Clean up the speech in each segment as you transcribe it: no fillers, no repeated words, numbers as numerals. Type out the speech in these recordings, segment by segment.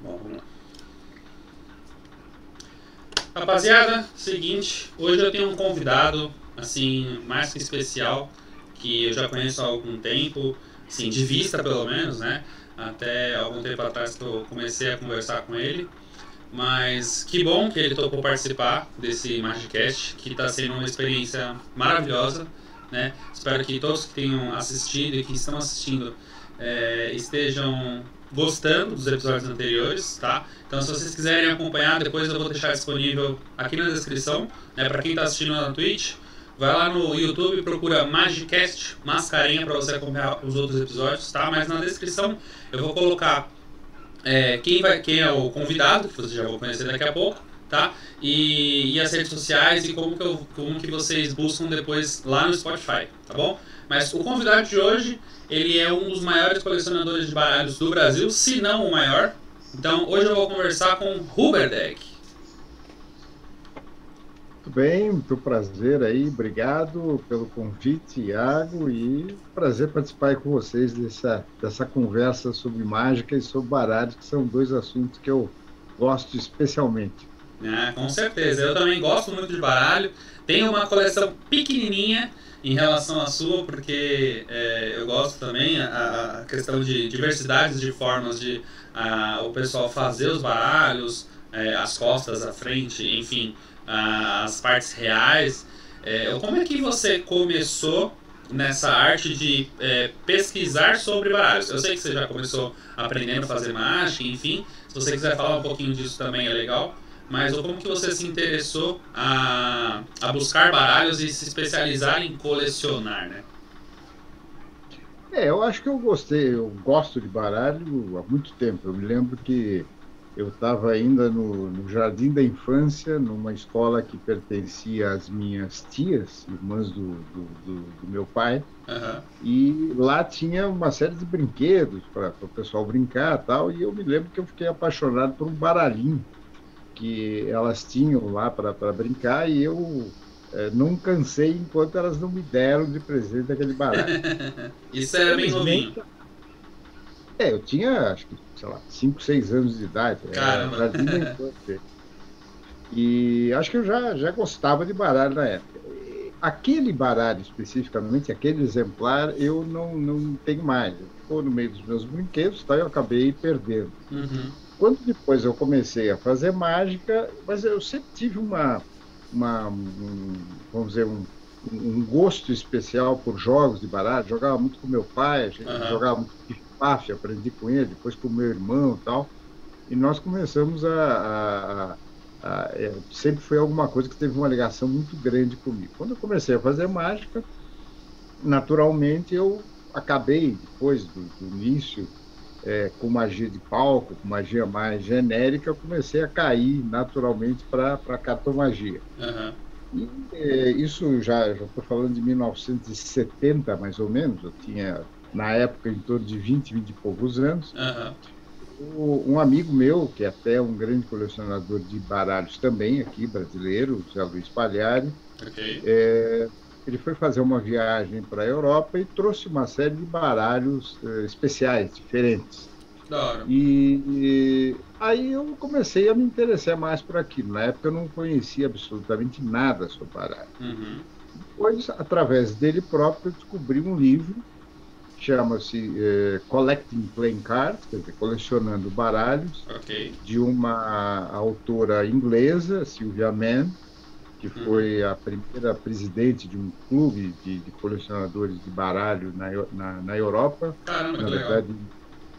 Bom, vamos lá. Rapaziada, seguinte, hoje eu tenho um convidado, assim, mais que especial, que eu já conheço há algum tempo, assim, de vista pelo menos, né? Até algum tempo atrás que eu comecei a conversar com ele. Mas que bom que ele topou participar desse Magicast, que está sendo uma experiência maravilhosa, né? Espero que todos que tenham assistido e que estão assistindo estejam gostando dos episódios anteriores, tá? Então, se vocês quiserem acompanhar, depois eu vou deixar disponível aqui na descrição, né? Para quem está assistindo na Twitch, vai lá no YouTube e procura Magicast, Mascarenha, para você acompanhar os outros episódios, tá? Mas na descrição eu vou colocar quem é o convidado, que vocês já vão conhecer daqui a pouco, tá? E as redes sociais e como que vocês buscam depois lá no Spotify, tá bom? Mas o convidado de hoje, ele é um dos maiores colecionadores de baralhos do Brasil, se não o maior. Então hoje eu vou conversar com Huberdeck. Muito bem, muito prazer aí, obrigado pelo convite, Iago, e prazer participar aí com vocês dessa conversa sobre mágica e sobre baralhos, que são dois assuntos que eu gosto especialmente. Com certeza, eu também gosto muito de baralho, tenho uma coleção pequenininha em relação à sua, porque eu gosto também a questão de diversidades de formas de o pessoal fazer os baralhos, as costas, a frente, enfim, as partes reais. Como é que você começou nessa arte de pesquisar sobre baralhos? Eu sei que você já começou aprendendo a fazer mágica, enfim, se você quiser falar um pouquinho disso também é legal. Mas como que você se interessou a buscar baralhos e se especializar em colecionar, né? Eu acho que eu gosto de baralho há muito tempo. Eu me lembro que eu estava ainda no jardim da infância, numa escola que pertencia às minhas tias, irmãs do meu pai, e lá tinha uma série de brinquedos para o pessoal brincar e tal, e eu me lembro que eu fiquei apaixonado por um baralhinho que elas tinham lá para brincar, e eu não cansei enquanto elas não me deram de presente aquele baralho. Isso era bem novinho. Eu tinha, acho que, sei lá, 5, 6 anos de idade. Caramba. Jardim da infância. E acho que eu já gostava de baralho na época. Aquele baralho, especificamente, aquele exemplar, eu não tenho mais. Ficou no meio dos meus brinquedos, tá? Eu acabei perdendo. Uhum. Quando depois eu comecei a fazer mágica, mas eu sempre tive vamos dizer, um gosto especial por jogos de baralho. Jogava muito com meu pai, a gente jogava muito PAF, aprendi com ele, depois com o meu irmão e tal. E nós começamos sempre foi alguma coisa que teve uma ligação muito grande comigo. Quando eu comecei a fazer mágica, naturalmente eu acabei, depois do início, com magia de palco, com magia mais genérica, eu comecei a cair naturalmente para a cartomagia. E isso já estou falando de 1970, mais ou menos. Eu tinha, na época, em torno de 20 e poucos anos. Um amigo meu, que é até um grande colecionador de baralhos também aqui, brasileiro, José Luiz Pagliari, ele foi fazer uma viagem para a Europa e trouxe uma série de baralhos especiais, diferentes. E aí eu comecei a me interessar mais por aquilo. Na época eu não conhecia absolutamente nada sobre baralho. Depois, através dele próprio, eu descobri um livro, chama-se Collecting Playing Cards, quer dizer, colecionando baralhos, de uma autora inglesa, Sylvia Mann, que foi a primeira presidente de um clube de colecionadores de baralho na Europa. Caramba, na verdade,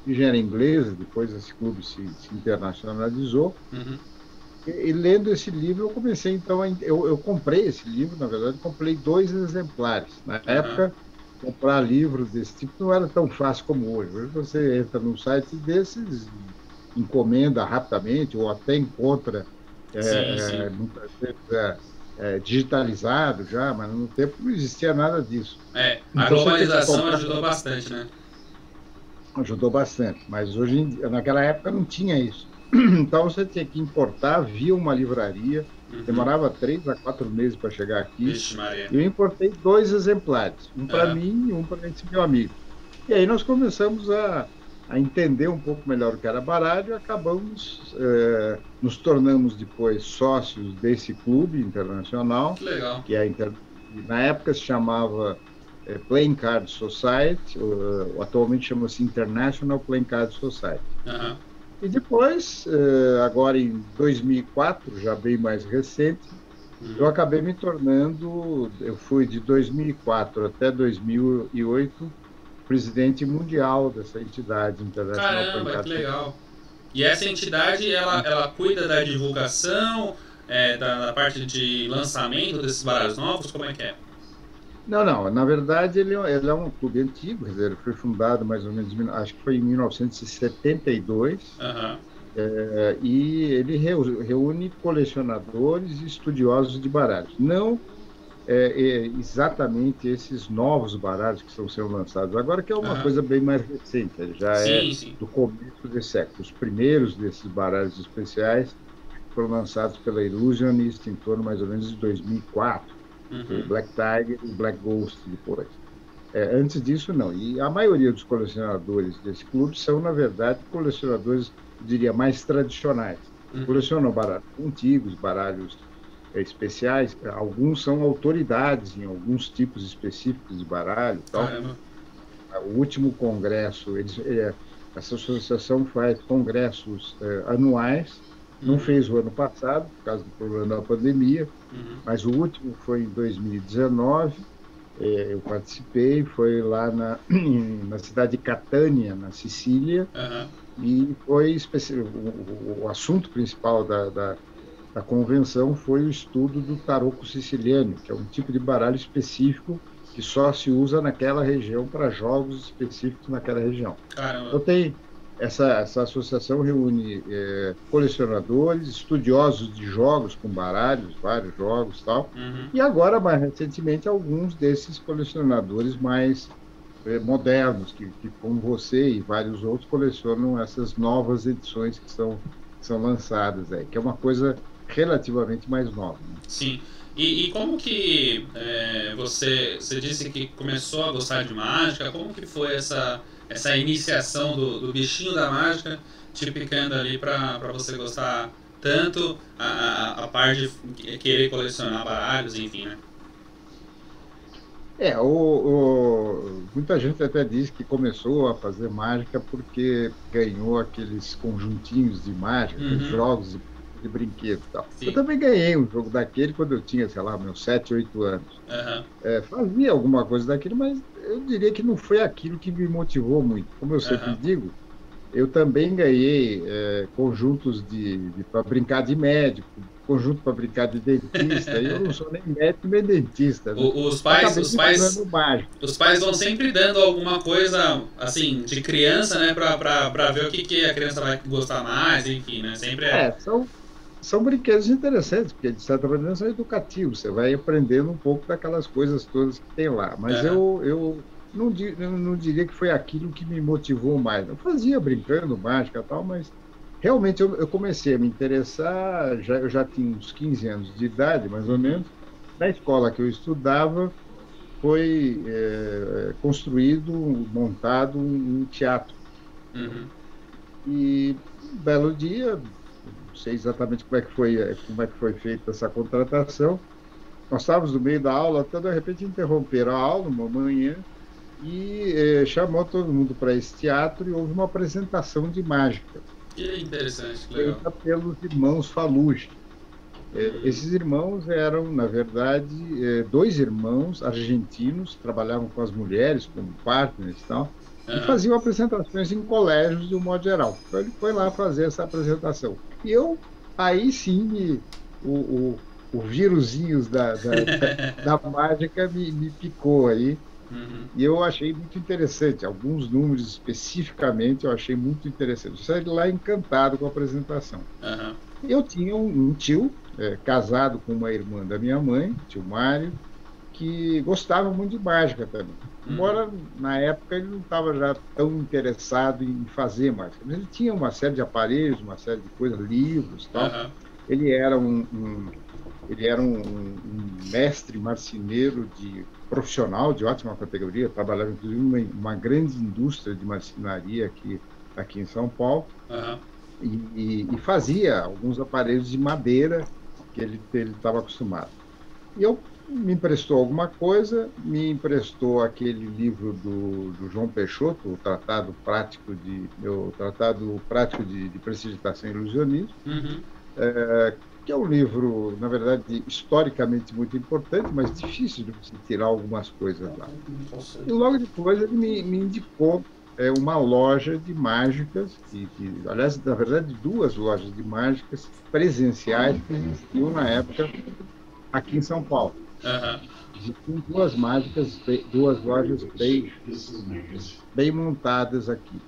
engenharia inglesa, depois esse clube se internacionalizou. E lendo esse livro, eu comecei, então, eu comprei esse livro, na verdade, comprei 2 exemplares. Na época, comprar livros desse tipo não era tão fácil como hoje. Hoje você entra num site desses, encomenda rapidamente, ou até encontra muitas vezes digitalizado já, mas no tempo não existia nada disso. A globalização ajudou bastante, né? Ajudou bastante, mas naquela época não tinha isso. Então você tinha que importar via uma livraria, demorava 3 a 4 meses para chegar aqui. Vixe, Maria. Eu importei 2 exemplares, um para mim e um para esse meu amigo. E aí nós começamos a a entender um pouco melhor o que era baralho, e acabamos nos tornamos depois sócios desse clube internacional, Que legal. que na época se chamava Playing Card Society, atualmente chama-se International Playing Card Society. Aham. E depois, agora em 2004, já bem mais recente, eu acabei me tornando, eu fui de 2004 até 2008 presidente mundial dessa entidade International Playing Caramba, que Card Society. legal. E essa entidade, ela cuida da divulgação, da parte de lançamento desses baralhos novos? Como é que é? Não, não, na verdade ele é um clube antigo, quer dizer, ele foi fundado mais ou menos, acho que foi em 1972, Aham. e ele reúne colecionadores e estudiosos de baralhos. Não exatamente esses novos baralhos que estão sendo lançados agora, que é uma Aham. coisa bem mais recente, ele já é Sim, sim. do começo desse século. Os primeiros desses baralhos especiais foram lançados pela Illusionist em torno mais ou menos de 2004, o Uhum. Black Tiger e o Black Ghost depois. Antes disso, não. E a maioria dos colecionadores desse clube são, na verdade, colecionadores, eu diria, mais tradicionais. Uhum. Colecionam baralhos antigos, baralhos especiais. Alguns são autoridades em alguns tipos específicos de baralho e tal. Caramba. O último congresso, essa associação faz congressos anuais. Não Uhum. fez o ano passado, por causa do problema da pandemia, Uhum. mas o último foi em 2019. Eu participei, foi lá na cidade de Catânia, na Sicília, Aham. e foi o assunto principal da convenção foi o estudo do taroco siciliano, que é um tipo de baralho específico que só se usa naquela região para jogos específicos naquela região. Caramba. Então essa associação reúne colecionadores, estudiosos de jogos com baralhos, vários jogos e tal, Uhum. e agora, mais recentemente, alguns desses colecionadores mais modernos, que, como você e vários outros, colecionam essas novas edições que são lançadas, que é uma coisa relativamente mais nova, né? Sim. E como que você disse que começou a gostar de mágica? Como que foi essa iniciação do bichinho da mágica te picando ali pra você gostar tanto a par de querer colecionar baralhos, enfim, né? Muita gente até diz que começou a fazer mágica porque ganhou aqueles conjuntinhos de mágica, aqueles Uhum. jogos de brinquedo e tal. Eu Sim. também ganhei um jogo daquele quando eu tinha, sei lá, meus 7, 8 anos. Aham. Fazia alguma coisa daquilo, mas eu diria que não foi aquilo que me motivou muito. Como eu sempre Aham. digo, eu também ganhei conjuntos para brincar de médico, conjunto para brincar de dentista, e eu não sou nem médico nem dentista, né? Os pais, Acabei os me pais, tornando mágico. os pais vão sempre dando alguma coisa assim de criança, né, pra ver o que a criança vai gostar mais, enfim, né? Sempre é. São brinquedos interessantes, porque de certa maneira são educativos, você vai aprendendo um pouco daquelas coisas todas que tem lá. Mas Aham. eu não diria que foi aquilo que me motivou mais. Eu fazia brincando, mágica e tal, mas realmente eu comecei a me interessar, eu já tinha uns 15 anos de idade, mais ou Uhum. menos. Na escola que eu estudava, foi construído, montado um teatro. Uhum. E um belo dia, não sei exatamente como é que foi feita essa contratação. Nós estávamos no meio da aula, até de repente interromperam a aula uma manhã e chamou todo mundo para esse teatro e houve uma apresentação de mágica Que interessante, que legal. feita pelos irmãos Falucci. Uhum. Esses irmãos eram, na verdade, dois irmãos argentinos, trabalhavam com as mulheres como partners e tal, e Aham. faziam apresentações em colégios de um modo geral. Então ele foi lá fazer essa apresentação. E aí sim, o, o vírusinhos da mágica me picou aí, Uhum. e eu achei muito interessante. Alguns números especificamente eu achei muito interessante. Eu saí de lá encantado com a apresentação. Aham. Eu tinha um tio, casado com uma irmã da minha mãe, tio Mário, que gostava muito de mágica também. Uhum. Embora na época ele não estava já tão interessado em fazer mágica, mas ele tinha uma série de aparelhos, uma série de coisas, livros e tal. Aham. Ele era um mestre marceneiro profissional de ótima categoria, trabalhava inclusive numa grande indústria de marcenaria aqui aqui em São Paulo, Aham. e fazia alguns aparelhos de madeira que ele estava acostumado. E eu me emprestou alguma coisa, me emprestou aquele livro do João Peixoto, o Tratado Prático de Prestigitação e Ilusionismo, Uhum. que é um livro, na verdade, historicamente muito importante, mas difícil de você tirar algumas coisas lá. E logo depois ele me indicou uma loja de mágicas, aliás, na verdade, duas lojas de mágicas presenciais que existiam na época aqui em São Paulo. Aham. Existiam duas mágicas, duas lojas bem montadas aqui.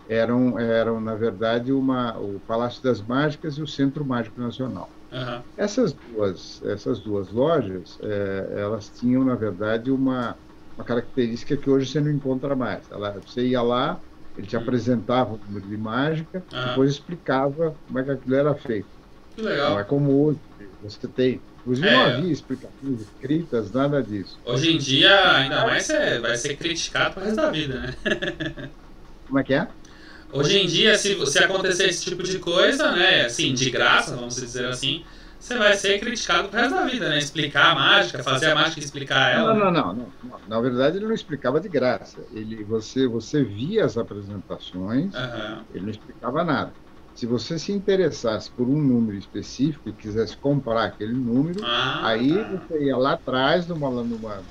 Eram, na verdade, o Palácio das Mágicas e o Centro Mágico Nacional. Aham. Essas duas lojas, elas tinham, na verdade, uma característica que hoje você não encontra mais. Você ia lá, ele te apresentava o número de mágica, Aham. depois explicava como é que aquilo era feito. Que Não legal. é como hoje, você tem. Inclusive, não havia explicações escritas, nada disso. Hoje em dia, ainda mais, você vai ser criticado pro resto da vida, né? Como é que é? Hoje em dia, se acontecer esse tipo de coisa, né, assim, de graça, vamos dizer assim, você vai ser criticado pro resto da vida, né? Explicar a mágica, fazer a mágica e explicar ela. Não. Na verdade, ele não explicava de graça. Você via as apresentações, Aham. ele não explicava nada. Se você se interessasse por um número específico e quisesse comprar aquele número, aí você ia lá atrás, numa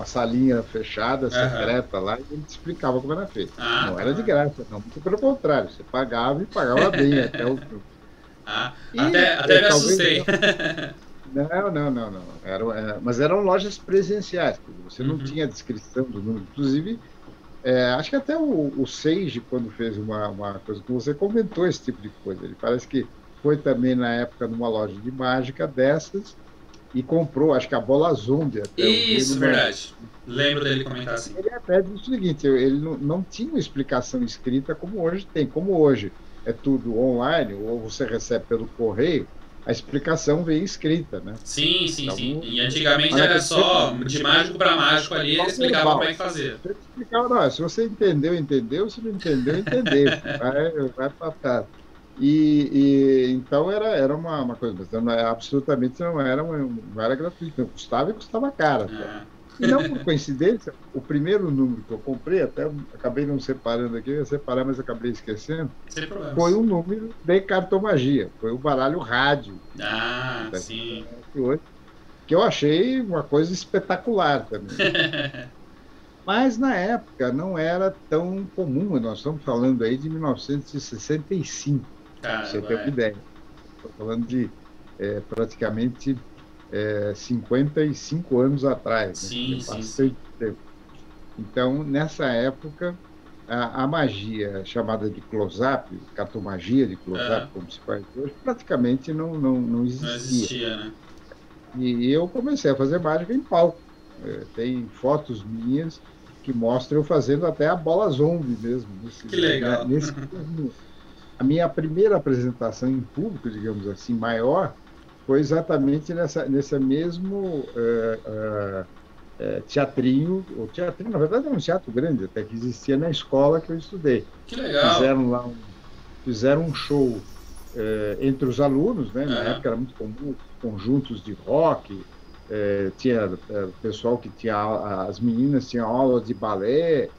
salinha fechada, secreta lá, e ele te explicava como era feito. Não era de graça, não. Muito pelo contrário, você pagava e pagava bem até o... Até me assustei. Não. Mas eram lojas presenciais. Você não tinha descrição do número. Inclusive, acho que até o Seiji, quando fez uma coisa que você comentou, esse tipo de coisa. Ele parece que foi também, na época, numa loja de mágica dessas e comprou, acho que a bola zombie. Isso, verdade. Lembro dele comentar assim. Ele até disse o seguinte, ele não tinha uma explicação escrita como hoje tem. Como hoje é tudo online, ou você recebe pelo correio, a explicação vem escrita, né? Sim. E antigamente era só de mágico para mágico ali, ele explicava como é que fazia. Ele explicava, não, se você entendeu, se não entendeu, entendeu. Vai para trás. Então era uma coisa, mas absolutamente não era gratuito, não custava e custava caro. E não por coincidência, o primeiro número que eu comprei, até acabei não separando aqui, eu ia separar, mas acabei esquecendo, foi um número de cartomagia, foi o baralho rádio. Sim. Que eu achei uma coisa espetacular também. Mas na época não era tão comum, nós estamos falando aí de 1965, para você ter uma ideia. Estou falando de praticamente 55 anos atrás. Sim. Tempo. Então, nessa época, a magia chamada de close-up, cartomagia de close-up, como se faz hoje, praticamente não existia. Não existia, né? E eu comecei a fazer mágica em palco. Tem fotos minhas que mostram eu fazendo até a bola zombie mesmo. Que legal. A minha primeira apresentação em público, digamos assim, maior, foi exatamente nesse mesmo teatrinho. O teatrinho, na verdade, era um teatro grande, até que existia na escola que eu estudei. Que legal. Fizeram um show entre os alunos, né? Na época era muito comum, conjuntos de rock, tinha pessoal que tinha, as meninas tinham aula de balé,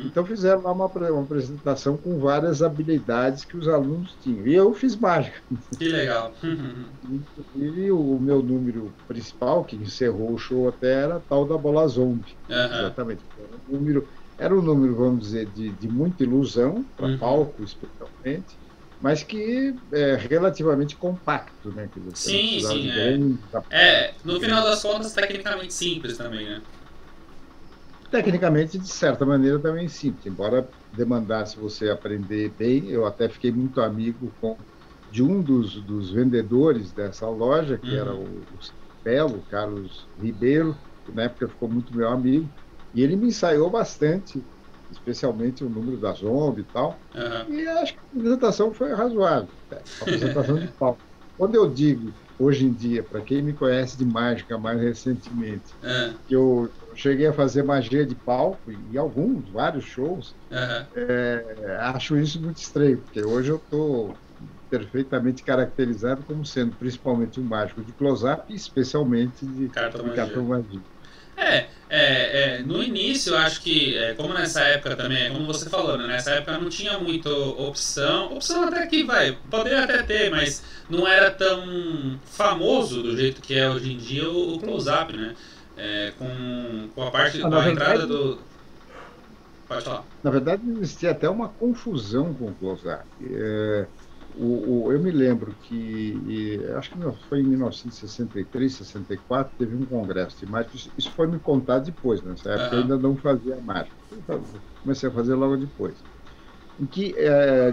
então fizeram lá uma apresentação com várias habilidades que os alunos tinham, e eu fiz mágica. Que legal. Inclusive o meu número principal, que encerrou o show até, era tal da bola zombie, exatamente, era um número, vamos dizer, de muita ilusão, para palco especialmente, mas que é relativamente compacto, né? Sim. No final das contas, tecnicamente simples também, né? Tecnicamente, de certa maneira, também simples. Embora demandasse você aprender bem, eu até fiquei muito amigo de um dos vendedores dessa loja, que era o Belo, Carlos Ribeiro, que na época ficou muito meu amigo, e ele me ensaiou bastante, especialmente o número da zombie e tal, e acho que a apresentação foi razoável, a apresentação de palco. Quando eu digo hoje em dia, para quem me conhece de mágica mais recentemente, Ah, que eu cheguei a fazer magia de palco e alguns, vários shows, aham. acho isso muito estranho, porque hoje eu estou perfeitamente caracterizado como sendo principalmente um mágico de close-up, e especialmente de Cartomagia. cartomagia. No início, eu acho que, como nessa época também, como você falou, né, nessa época não tinha muita opção, opção até que vai, poderia até ter, mas não era tão famoso do jeito que é hoje em dia o close-up, né? Com a parte, Ah, com a entrada do. Pode falar. na verdade, existia até uma confusão com o close-up. Eu me lembro que, acho que foi em 1963, 64, teve um congresso de mágica. Isso foi me contado depois, nessa época eu Aham. ainda não fazia mágica. Comecei a fazer logo depois. Em que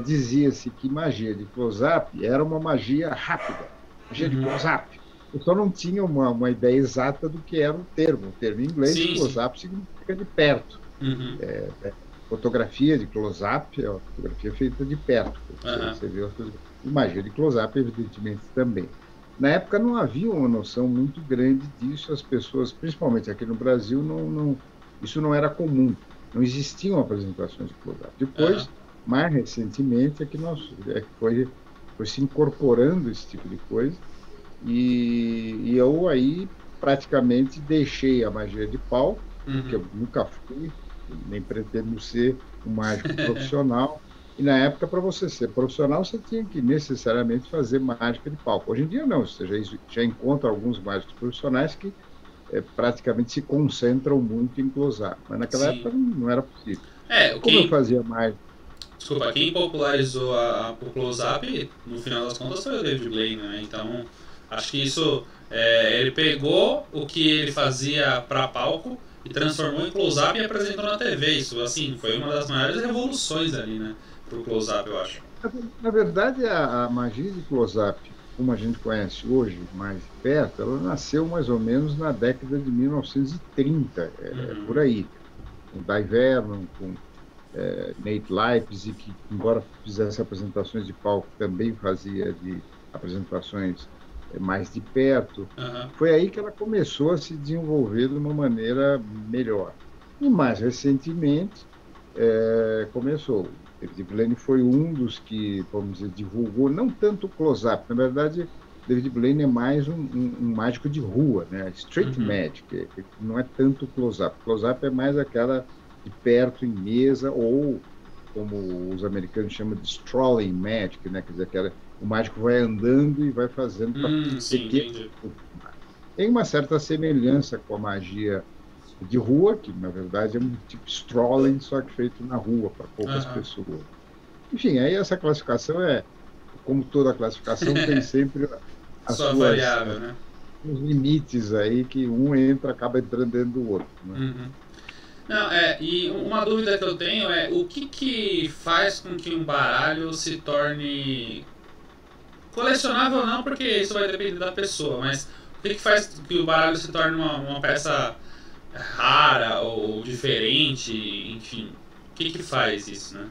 dizia-se que magia de close-up era uma magia rápida, magia de Uhum. close-up. Eu só não tinha uma ideia exata do que era o termo. O termo em inglês, Sim, sim. close-up, significa de perto. Uhum. Fotografia de close-up é uma fotografia feita de perto. Aham. Você vê as coisas. Magia de close-up, evidentemente, também. Na época não havia uma noção muito grande disso, as pessoas, principalmente aqui no Brasil, isso não era comum, não existiam apresentações de close-up. Aham. Depois, mais recentemente, que foi se incorporando esse tipo de coisa, e eu aí praticamente deixei a magia de palco, que Uhum. eu nunca fui, nem pretendo ser um mágico profissional. E na época, para você ser profissional, você tinha que necessariamente fazer mágica de palco. Hoje em dia, não. Você já encontra alguns mágicos profissionais que praticamente se concentram muito em close-up. Mas naquela Sim. época não era possível. E como eu Quem, fazia mais. desculpa, quem popularizou o close-up, no final das contas, foi o David Blaine, né? Então, acho que isso, ele pegou o que ele fazia para palco e transformou em close-up e apresentou na TV. Isso, assim, foi uma das maiores revoluções ali, né? Pro close-up, eu acho. Na verdade, a magia de close-up, como a gente conhece hoje, mais de perto, ela nasceu mais ou menos na década de 1930, por Uhum. aí, com Dai Vernon, com Nate Leipzig, que, embora fizesse apresentações de palco, também fazia de apresentações mais de perto. Aham. Foi aí que ela começou a se desenvolver de uma maneira melhor. E mais recentemente, começou. David Blaine foi um dos que, vamos dizer, divulgou, não tanto o close-up, na verdade, David Blaine é mais um mágico de rua, né? Street Uhum. magic, não é tanto close-up. Close-up é mais aquela de perto em mesa, ou como os americanos chamam de strolling magic, né? Quer dizer, o mágico vai andando e vai fazendo para Sim, pequenos entendi. grupos. Tem uma certa semelhança com a magia de rua, que na verdade é um tipo strolling, só que feito na rua, para poucas Aham. pessoas. Enfim, aí essa classificação como toda classificação, tem sempre as Só suas variável, né? os limites aí que um entra, acaba entrando dentro do outro, né? Uhum. Não, e uma dúvida que eu tenho é o que que faz com que um baralho se torne colecionável não, porque isso vai depender da pessoa, mas o que que faz que o baralho se torne uma peça rara ou diferente, enfim. O que que faz isso, né?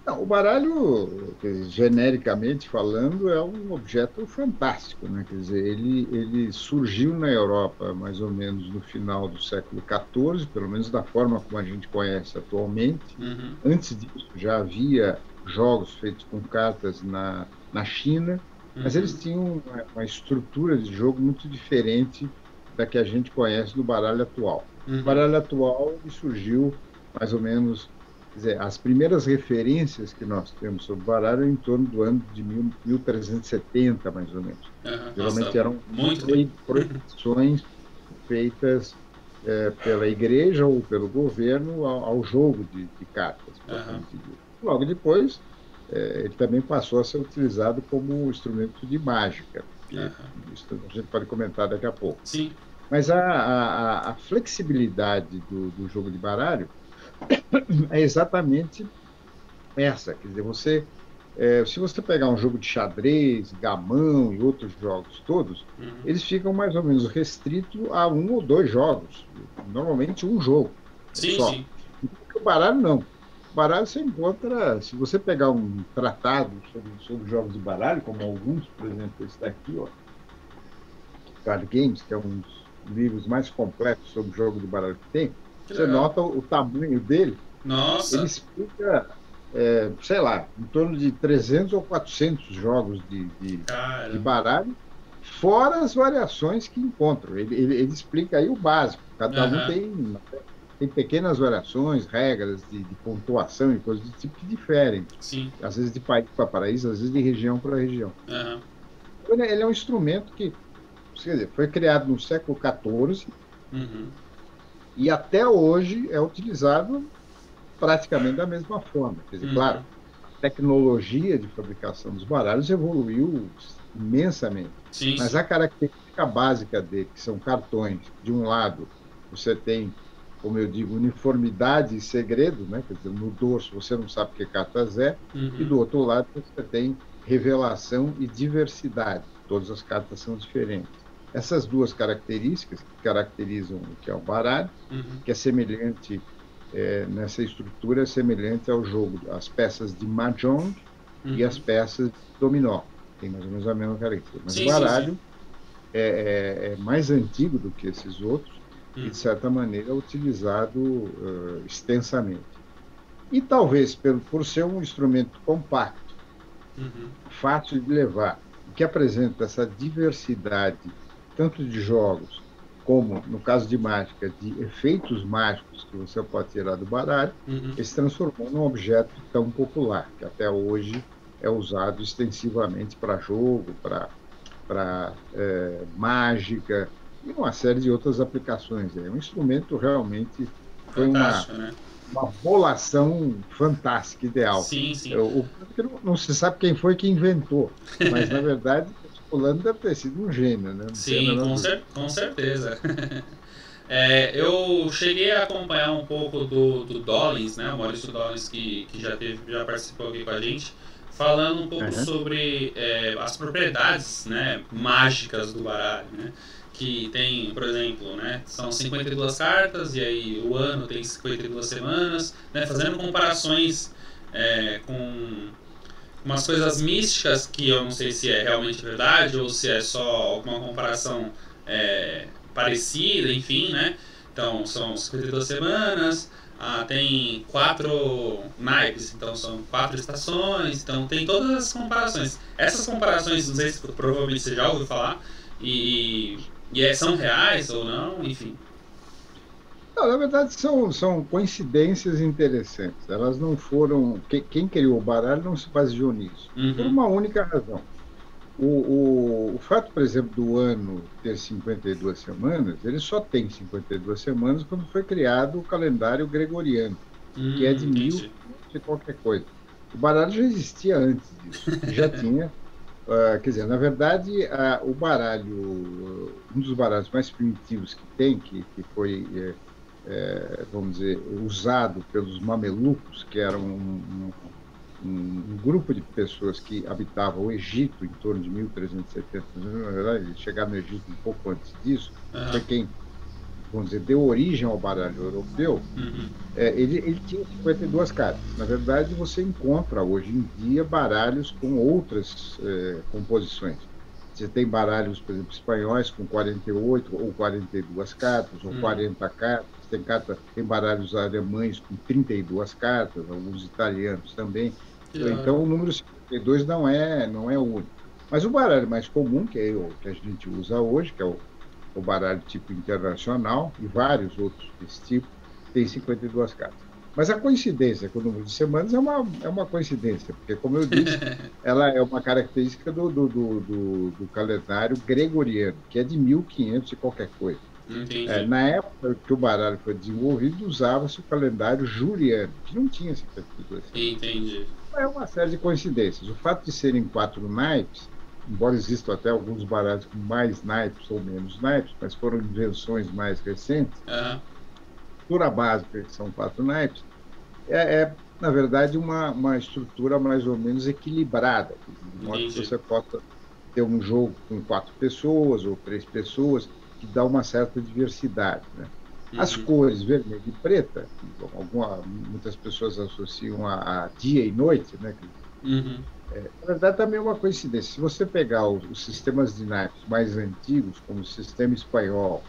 Não, o baralho, quer dizer, genericamente falando, é um objeto fantástico, né? Quer dizer, ele surgiu na Europa mais ou menos no final do século XIV, pelo menos da forma como a gente conhece atualmente. Uhum, Antes disso, já havia jogos feitos com cartas na China, mas uhum, eles tinham uma estrutura de jogo muito diferente da que a gente conhece do baralho atual. O uhum. baralho atual ele surgiu mais ou menos. Quer dizer, as primeiras referências que nós temos sobre baralho é em torno do ano de 1370, mais ou menos. Uhum. Nossa, Geralmente eram muito tempo. proibições feitas pela igreja ou pelo governo ao jogo de cartas, Uhum. propriamente dito. Logo depois, ele também passou a ser utilizado como instrumento de mágica, que Uhum. isso a gente pode comentar daqui a pouco. Sim. Mas a flexibilidade do jogo de baralho é exatamente essa. Quer dizer, se você pegar um jogo de xadrez, gamão e outros jogos todos, Uhum. eles ficam mais ou menos restritos a um ou dois jogos. Normalmente um jogo Sim, só. sim. Enquanto que o baralho não. O baralho você encontra, se você pegar um tratado sobre jogos de baralho, como alguns, por exemplo, esse daqui, ó, Card Games, que é um dos livros mais completos sobre jogo de baralho que tem, Que você legal. nota o tamanho dele, ele Nossa. explica, sei lá, em torno de 300 ou 400 jogos de Caramba. baralho, fora as variações que encontram. Ele explica aí o básico, cada um Aham. tem pequenas variações, regras de pontuação e coisas do tipo que diferem, Sim. às vezes de país para país, às vezes de região para região. Aham. Então, ele é um instrumento que, quer dizer, foi criado no século XIV Uhum. e até hoje é utilizado praticamente da mesma forma. Quer dizer, claro, Uhum. a tecnologia de fabricação dos baralhos evoluiu imensamente, Sim, mas sim. a característica básica dele, que são cartões, de um lado você tem, como eu digo, uniformidade e segredo, né? Quer dizer, no dorso você não sabe que cartas é, e Uhum. do outro lado você tem revelação e diversidade. Todas as cartas são diferentes. Essas duas características que caracterizam o que é o baralho, Uhum. que é semelhante nessa estrutura, é semelhante ao jogo, as peças de mahjong e as Uhum. peças de dominó. Tem mais ou menos a mesma característica. Mas o Sim, sim, sim. baralho é mais antigo do que esses outros e, de Uhum. certa maneira, é utilizado extensamente. E talvez por ser um instrumento compacto, Uhum. fácil de levar, que apresenta essa diversidade, tanto de jogos, como, no caso de mágica, de efeitos mágicos que você pode tirar do baralho, Uhum. ele se transformou num objeto tão popular, que até hoje é usado extensivamente para jogo, para mágica e uma série de outras aplicações. É um instrumento realmente foi Fantástico, né? uma bolação fantástica, ideal. Sim, sim. O que não se sabe quem foi que inventou, mas na verdade o fulano deve ter sido um gênio, né? Não tem a Sim, menor dúvida. com certeza. Eu cheguei a acompanhar um pouco do Dollins, né? O Maurício Dollins que já participou aqui com a gente, falando um pouco Uhum. sobre as propriedades, né, mágicas do baralho, né? Que tem, por exemplo, né, são 52 cartas e aí o ano tem 52 semanas, né? Fazendo comparações com umas coisas místicas que eu não sei se é realmente verdade ou se é só alguma comparação parecida, enfim, né? Então são 52 semanas, tem 4 naipes, então são 4 estações, então tem todas as comparações. Essas comparações, não sei se provavelmente você já ouviu falar, são reais ou não, enfim. Não, na verdade, são coincidências interessantes. Elas não foram. Quem criou o baralho não se baseou nisso, por Uhum. uma única razão. O fato, por exemplo, do ano ter 52 semanas, ele só tem 52 semanas quando foi criado o calendário gregoriano, que é de Entendi. 1500 e qualquer coisa. O baralho já existia antes disso, e já tinha, quer dizer, na verdade, o baralho, um dos baralhos mais primitivos que tem, que foi, vamos dizer, usado pelos mamelucos, que eram um grupo de pessoas que habitava o Egito em torno de 1370, na verdade, eles chegaram no Egito um pouco antes disso, foi Uhum. quem, vamos dizer, deu origem ao baralho europeu. Uhum. Ele tinha 52 cartas. Na verdade, você encontra hoje em dia baralhos com outras composições. Você tem baralhos, por exemplo, espanhóis com 48 ou 42 cartas, ou Uhum. 40 cartas. Tem baralhos alemães com 32 cartas, alguns italianos também. Que da hora. Então, o número 52 não é o único. Mas o baralho mais comum, que é o que a gente usa hoje, que é o baralho tipo internacional, e vários outros desse tipo, tem 52 cartas. Mas a coincidência com o número de semanas é uma coincidência, porque, como eu disse, ela é uma característica do calendário gregoriano, que é de 1500 e qualquer coisa. Entendi. Na época que o baralho foi desenvolvido, usava-se o calendário juliano, que não tinha 52 semanas. Entendi. É uma série de coincidências. O fato de serem 4 naipes, embora existam até alguns baralhos com mais naipes ou menos naipes, mas foram invenções mais recentes, Aham. a básica, que são 4 naipes, na verdade, uma estrutura mais ou menos equilibrada, de modo que Entendi. você possa ter um jogo com 4 pessoas ou 3 pessoas, que dá uma certa diversidade, né? As Uhum. cores vermelha e preta, que muitas pessoas associam a dia e noite, né? Uhum. Na verdade, também é uma coincidência. Se você pegar os sistemas de naipes mais antigos, como o sistema espanhol,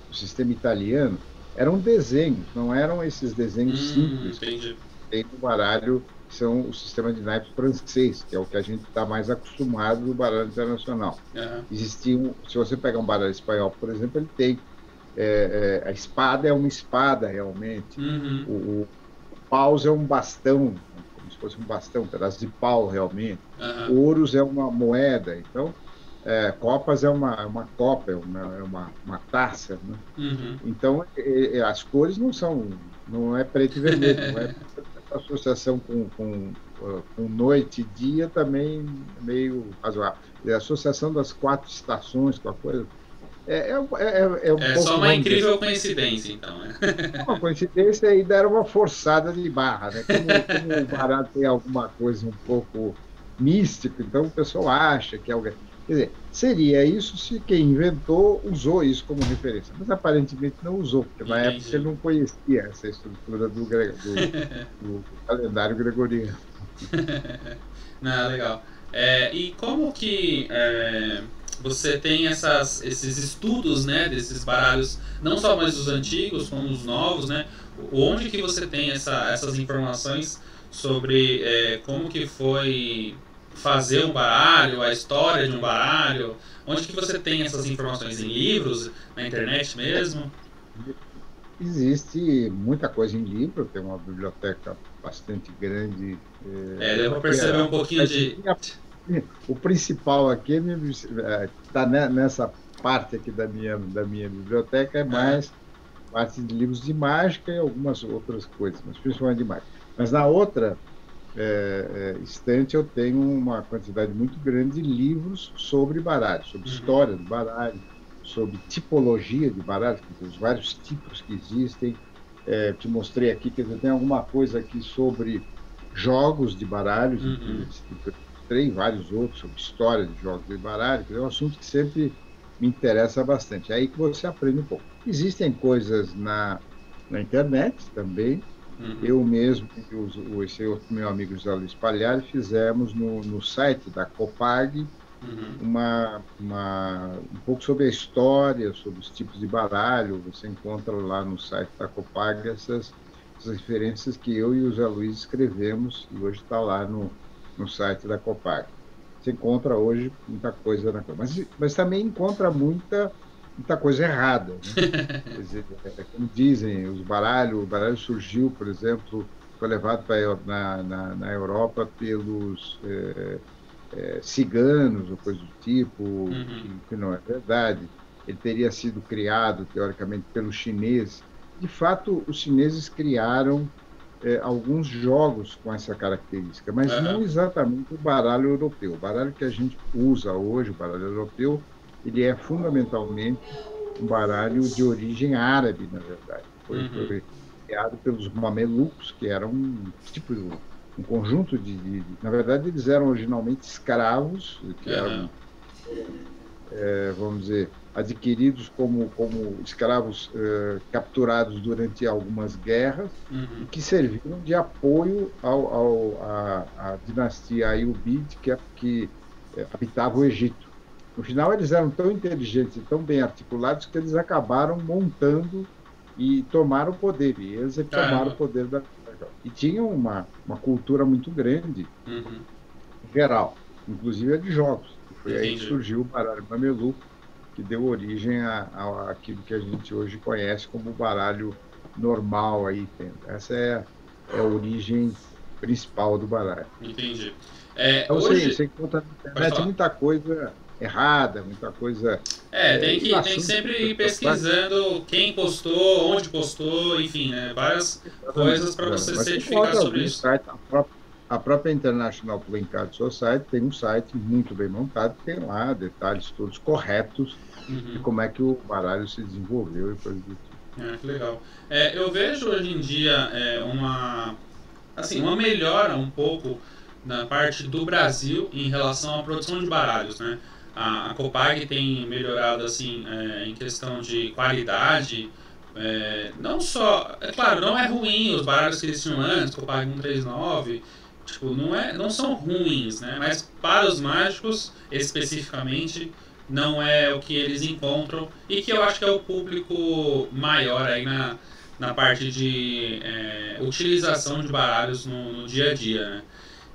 o sistema italiano, eram desenhos, não eram esses desenhos simples que Entendi. tem no baralho, que são o sistema de naipes francês, que é o que a gente está mais acostumado no baralho internacional. Aham. Existiam, se você pegar um baralho espanhol, por exemplo, ele tem a espada é uma espada realmente, Uhum. o paus é um bastão, como se fosse um bastão, um pedaço de pau realmente. Aham. Ouros é uma moeda, então copas uma copa, uma taça, né? Uhum. Então as cores não é preto e vermelho, não é essa associação com noite e dia também é meio razoável. E a associação das quatro estações com a coisa é um É só pouco, uma vamos dizer, incrível coincidência, então, né? uma coincidência e deram uma forçada de barra, né? Como o baralho tem alguma coisa um pouco mística, então o pessoal acha que é alguém. Quer dizer, seria isso se quem inventou usou isso como referência, mas aparentemente não usou, porque na época ele Entendi. não conhecia essa estrutura do calendário gregoriano. Não, legal. E como que você tem esses estudos, né, desses baralhos, não só mais os antigos, como os novos, né? Onde que você tem essas informações sobre como que foi fazer um baralho, a história de um baralho? Onde que você tem essas informações? Em livros, na internet mesmo? Existe muita coisa em livro, tem uma biblioteca bastante grande. Deu pra Que perceber um pouquinho de... o principal aqui está nessa parte aqui da minha biblioteca, é Aham. mais parte de livros de mágica e algumas outras coisas, mas principalmente de mágica. Mas na outra estante eu tenho uma quantidade muito grande de livros sobre baralho, sobre Uhum. história do baralho, sobre tipologia de baralho, quer dizer, os vários tipos que existem. Te mostrei aqui, quer dizer, tem alguma coisa aqui sobre jogos de baralhos, Uhum. esse tipo, eu mostrei vários outros sobre história de jogos de baralho, que é um assunto que sempre me interessa bastante. É aí que você aprende um pouco. Existem coisas na internet também. Uhum. Eu mesmo e esse outro meu amigo José Luiz Palhares fizemos no site da Copag Uhum. um pouco sobre a história, sobre os tipos de baralho. Você encontra lá no site da Copag essas referências que eu e o José Luiz escrevemos e hoje está lá no site da Copag. Você encontra hoje muita coisa mas também encontra muita coisa errada, né? Quer dizer, como dizem, o baralho surgiu, por exemplo, foi levado na Europa pelos ciganos ou coisa do tipo, Uhum. que não é verdade. Ele teria sido criado, teoricamente, pelos chineses. De fato, os chineses criaram alguns jogos com essa característica, mas não Aham. exatamente o baralho europeu. O baralho que a gente usa hoje, o baralho europeu, ele é fundamentalmente um baralho de origem árabe, na verdade. Uhum. Foi criado pelos mamelucos, que eram um conjunto na verdade, eles eram originalmente escravos, que Aham. eram, vamos dizer, adquiridos como escravos capturados durante algumas guerras e Uhum. que serviram de apoio à dinastia Ayyubide, que habitava o Egito. No final, eles eram tão inteligentes e tão bem articulados que eles acabaram montando e tomaram o poder. E eles é que tomaram o Caramba. poder e tinham uma cultura muito grande, Uhum. em geral, inclusive a de jogos. E foi aí que Entendi. surgiu o baralho mameluco, que deu origem àquilo que a gente hoje conhece como o baralho normal aí. Essa é a origem principal do baralho. Entendi. Então, Hoje. você encontra na Pode internet falar. muita coisa errada, muita coisa. E o Tem que assunto sempre que ir as pessoas fazem, pesquisando quem postou, onde postou, enfim, né? Várias exatamente, coisas para exatamente. você Mas você certificar encontra sobre alguns isso. sites, a própria International Playing Card Society tem um site muito bem montado, que tem lá detalhes todos corretos de Uhum. como é que o baralho se desenvolveu e coisas do tipo. Que legal. Eu vejo hoje em dia uma melhora um pouco na parte do Brasil em relação à produção de baralhos, né? A Copag tem melhorado assim em questão de qualidade, Não só, é claro, não é ruim os baralhos que eles tinham antes, Copag 139, tipo, não são ruins, né? Mas para os mágicos, especificamente, não é o que eles encontram e que eu acho que é o público maior aí na parte de utilização de baralhos no dia a dia, né?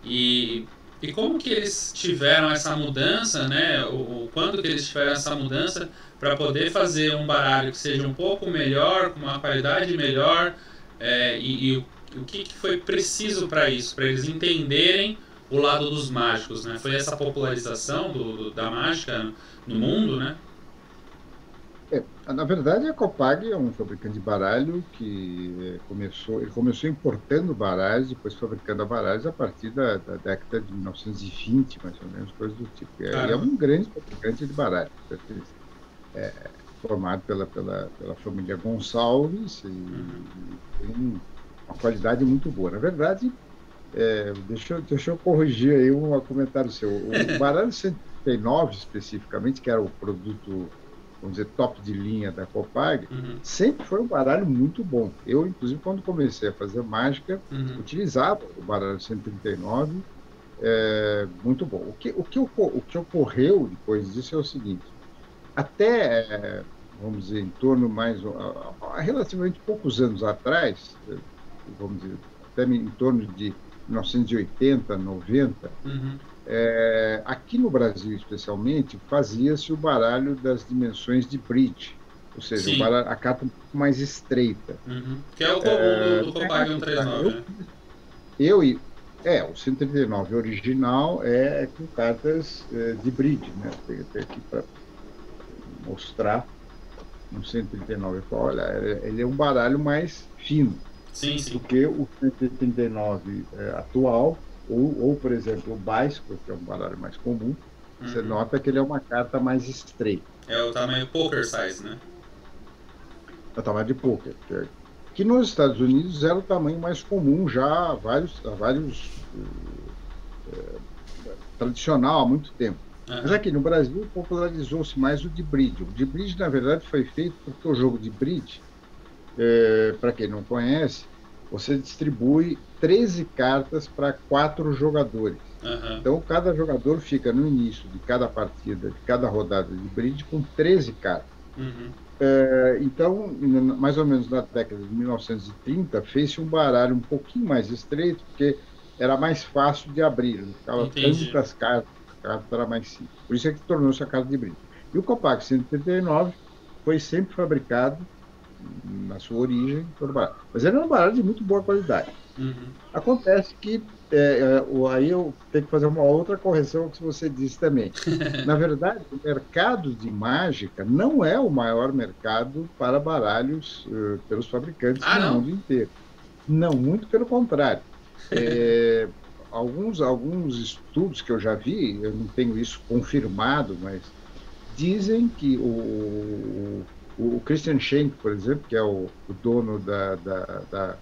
E como que eles tiveram essa mudança, né? Quando que eles tiveram essa mudança para poder fazer um baralho que seja um pouco melhor, com uma qualidade melhor, e o que foi preciso para isso, para eles entenderem o lado dos mágicos, né? Foi essa popularização da mágica no mundo, né? Na verdade, a Copag é um fabricante de baralho que ele começou importando baralhos, depois fabricando baralhos a partir da década de 1920, mais ou menos, coisas do tipo. E é um grande fabricante de baralhos, formado pela família Gonçalves e tem uma qualidade muito boa. Na verdade, deixa eu corrigir aí um comentário seu. O baralho 139, especificamente, que era o produto, vamos dizer, top de linha da Copag, sempre foi um baralho muito bom. Eu, inclusive, quando comecei a fazer mágica, utilizava o baralho 139, muito bom. O que ocorreu depois disso é o seguinte: até, vamos dizer, em torno mais, relativamente poucos anos atrás, vamos dizer, até em torno de 1980, 90, aqui no Brasil, especialmente, fazia-se o baralho das dimensões de bridge, ou seja, a carta um pouco mais estreita. Que é o comum do Copag 139, né? O 139 original é com cartas de bridge, né? Tem aqui para mostrar no 139. Olha, ele é um baralho mais fino do que o 139 atual, ou, por exemplo, o Bicycle, que é um baralho mais comum. Você nota que ele é uma carta mais estreita. É o tamanho poker size, né? É o tamanho de poker. Que nos Estados Unidos era o tamanho mais comum já há vários tradicional há muito tempo. Mas aqui no Brasil popularizou-se mais o de bridge. O de bridge, na verdade, foi feito porque o jogo de bridge, para quem não conhece, você distribui 13 cartas para 4 jogadores. Então, cada jogador fica no início de cada partida, de cada rodada de bridge, com 13 cartas. Então, mais ou menos na década de 1930, fez-se um baralho um pouquinho mais estreito, porque era mais fácil de abrir, não ficava tantas cartas, a carta era mais simples. Por isso é que tornou-se a carta de bridge. E o Copag 139 foi sempre fabricado, na sua origem, todo baralho. Mas ele é um baralho de muito boa qualidade. Acontece que aí eu tenho que fazer uma outra correção ao que você disse também. Na verdade, o mercado de mágica não é o maior mercado para baralhos pelos fabricantes no mundo inteiro. Não, muito pelo contrário. Alguns estudos que eu já vi, eu não tenho isso confirmado, mas dizem que o Christian Schenk, por exemplo, que é o dono da